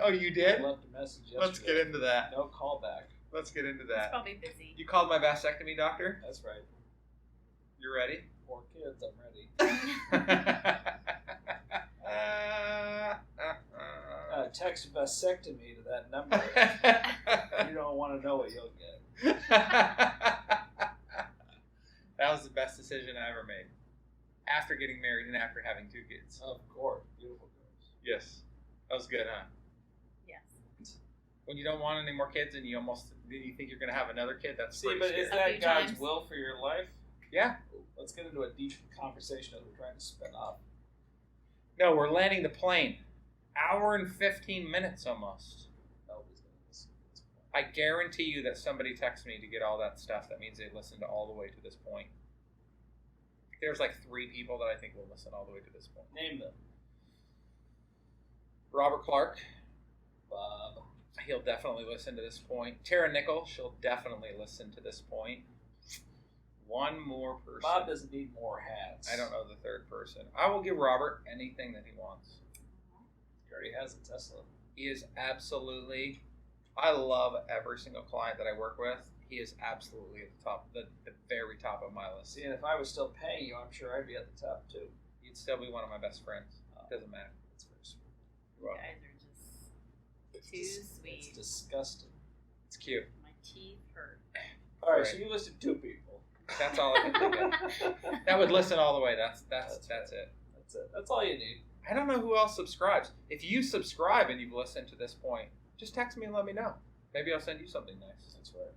Oh, you I did? left a message yesterday. Let's get into that. No callback. Let's get into He's that. probably busy. You called my vasectomy doctor? That's right. You ready? 4 kids, I'm ready. Text vasectomy to that number. You don't want to know what you'll get. That was the best decision I ever made. After getting married and after having 2 kids. Of course, beautiful girls. Yes. That was good, huh? Yes. When you don't want any more kids and you think you're going to have another kid, that's See, pretty but scary. is A that few God's times. will for your life? Yeah. Let's get into a deep conversation as we're trying to spin off. No, we're landing the plane. Hour and 15 minutes almost. Nobody's going to listen to this point. I guarantee you that somebody texts me to get all that stuff. That means they listened all the way to this point. There's like 3 people that I think will listen all the way to this point. Name them. Robert Clark. Bob. He'll definitely listen to this point. Tara Nickel. She'll definitely listen to this point. One more person. Bob doesn't need more hats. I don't know the third person. I will give Robert anything that he wants. He already has a Tesla. He is absolutely... I love every single client that I work with. He is absolutely at the top, the very top of my list. See, and if I was still paying you, I'm sure I'd be at the top too. He'd still be one of my best friends. Doesn't matter. That's very sweet. You're You welcome. guys are just... Too sweet. It's disgusting. It's cute. My teeth hurt. All right, Right. so you listed 2 people. That's all I can think of. That would listen all the way. That's it. That's it. That's all you need. I don't know who else subscribes. If you subscribe and you've listened to this point, just text me and let me know. Maybe I'll send you something nice. That's right.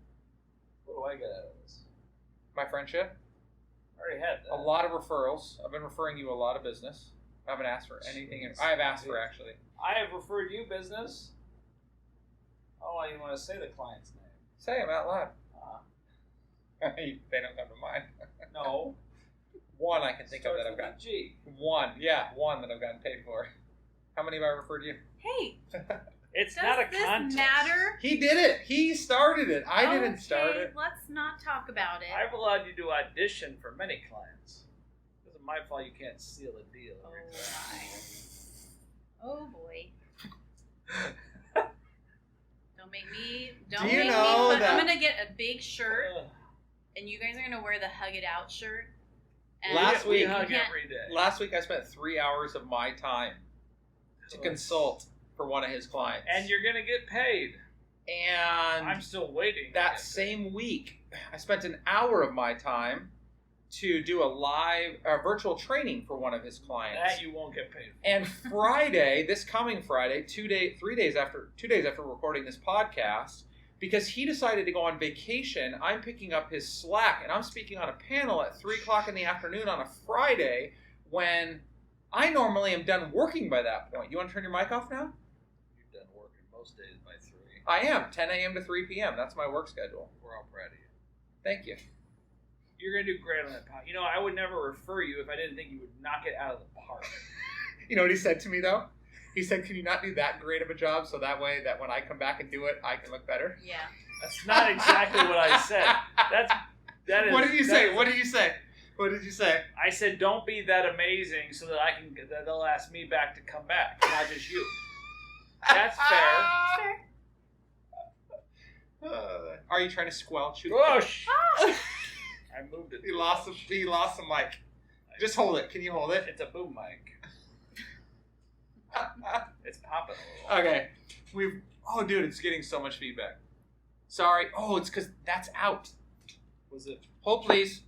What do I get out of this? My friendship, I already had that. a lot of referrals. I've been referring you a lot of business. I haven't asked for anything. I have asked for, actually. I have referred you business. Oh, I didn't want to say the client's name. Say them out loud. Uh, They don't come to mind. no. One I can think of Starts that I've with a gotten. G. One that I've gotten paid for. How many have I referred you? Hey, It's does not a this contest. matter? He did it. He started it. I didn't start Okay, it. Let's not talk about it. I've allowed you to audition for many clients. It isn't my fault you can't seal a deal. Oh every time. my. Oh boy. Don't make me. Do Don't you make know me. that- I'm gonna get a big shirt, Ugh. and you guys are gonna wear the Hug It Out shirt. And Last we week- hug you can't- every day. Last week I spent 3 hours of my time to consult for one of his clients. And you're gonna get paid. And I'm still waiting. to that get same week, I spent an hour of my time to do a live virtual training for one of his paid. clients. That you won't get paid for. And Friday, this coming Friday, 2 days after recording this podcast, because he decided to go on vacation, I'm picking up his slack and I'm speaking on a panel at 3:00 in the afternoon on a Friday when I normally am done working by that point. You want to turn your mic off now? You're done working most days by 3. I am, 10 a.m. to 3 p.m. That's my work schedule. We're all proud of you. Thank you. You're gonna do great on that podcast. You know, I would never refer you if I didn't think you would knock it out of the park. You know what he said to me, though? He said, can you not do that great of a job so that way that when I come back and do it, I can look better? Yeah. That's not exactly what I said. That is. What did you that say? is- What did you say? What did you say? I said, don't be that amazing so that that they'll ask me back to come back, not just you. That's fair. Fair. Are you trying to squelch? Gosh! I moved it. He lost the mic. Just hold it. Can you hold it? It's a boom mic. It's popping a little. Okay. Dude, it's getting so much feedback. Sorry. Oh, it's because that's out. Was it? Hold, please.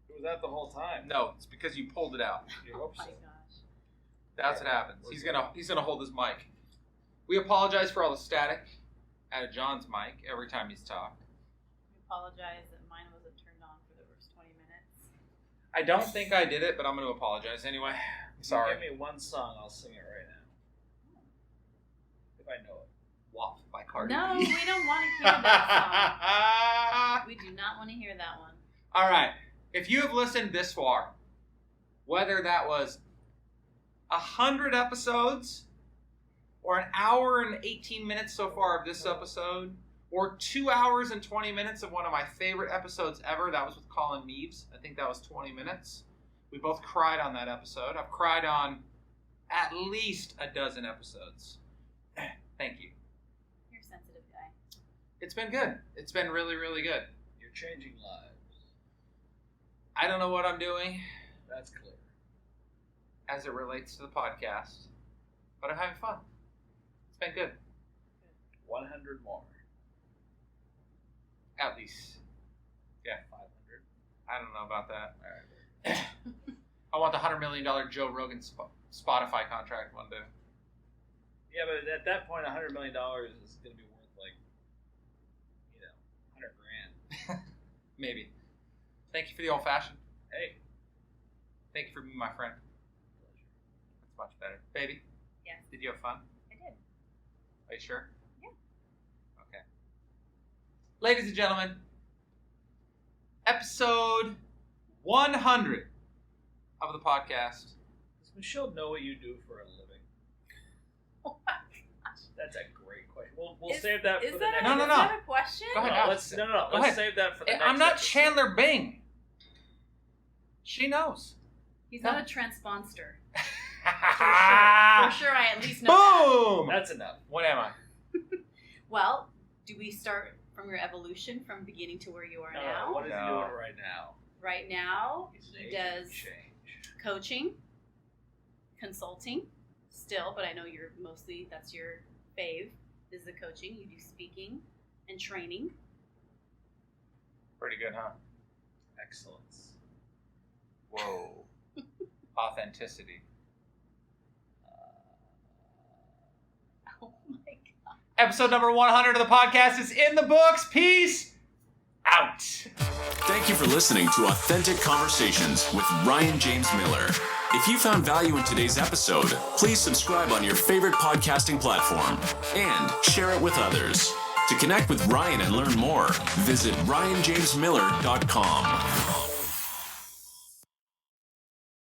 It was out the whole time. No, it's because you pulled it out. You Oh hope my so. gosh. That's what happens. He's gonna hold his mic. We apologize for all the static out of John's mic every time he's talked. I apologize that mine wasn't turned on for the first 20 minutes. I don't think I did it, but I'm going to apologize anyway. I'm sorry. Give me one song, I'll sing it right now. If I know it. WAP by Cardi No, B. we don't want to hear that song. We do not want to hear that one. All right. If you have listened this far, whether that was 100 episodes or an hour and 18 minutes so far of this episode, or 2 hours and 20 minutes of one of my favorite episodes ever, that was with Colin Meaves. I think that was 20 minutes. We both cried on that episode. I've cried on at least a dozen episodes. Thank you. You're a sensitive guy. It's been good. It's been really, really good. You're changing lives. I don't know what I'm doing That's clear. as it relates to the podcast, but I'm having fun. It's been good. 100 more. At least. Yeah. 500. I don't know about that. All right. I want the $100 million Joe Rogan Spotify contract one day. Yeah, but at that point, $100 million is going to be worth like, 100 grand. Maybe. Thank you for the old fashioned. Hey. Thank you for being my friend. That's much better. Baby? Yes. Did you have fun? I did. Are you sure? Yeah. Okay. Ladies and gentlemen, episode 100 of the podcast. Does Michelle know what you do for a living? Oh my gosh. That's a great question. We'll Is- save that Is for the that next. No, no, is no. that a question? Go ahead. No, let's Go let's ahead. save that for the next. I'm not episode. Chandler Bing. She knows. He's not a transponster. For For sure, I at least know that. Boom! That's enough. What am I? Well, do we start from your evolution from beginning to where you are No, now? what is he No. doing right now? Right now, He's he an agent of does change. coaching, consulting, still, but I know you're mostly, that's your fave. is the coaching. You do speaking and training. Pretty good, huh? Excellence. Whoa. Authenticity. Oh my God. Episode number 100 of the podcast is in the books. Peace out. Thank you for listening to Authentic Conversations with Ryan James Miller. If you found value in today's episode, please subscribe on your favorite podcasting platform and share it with others. To connect with Ryan and learn more, visit ryanjamesmiller.com.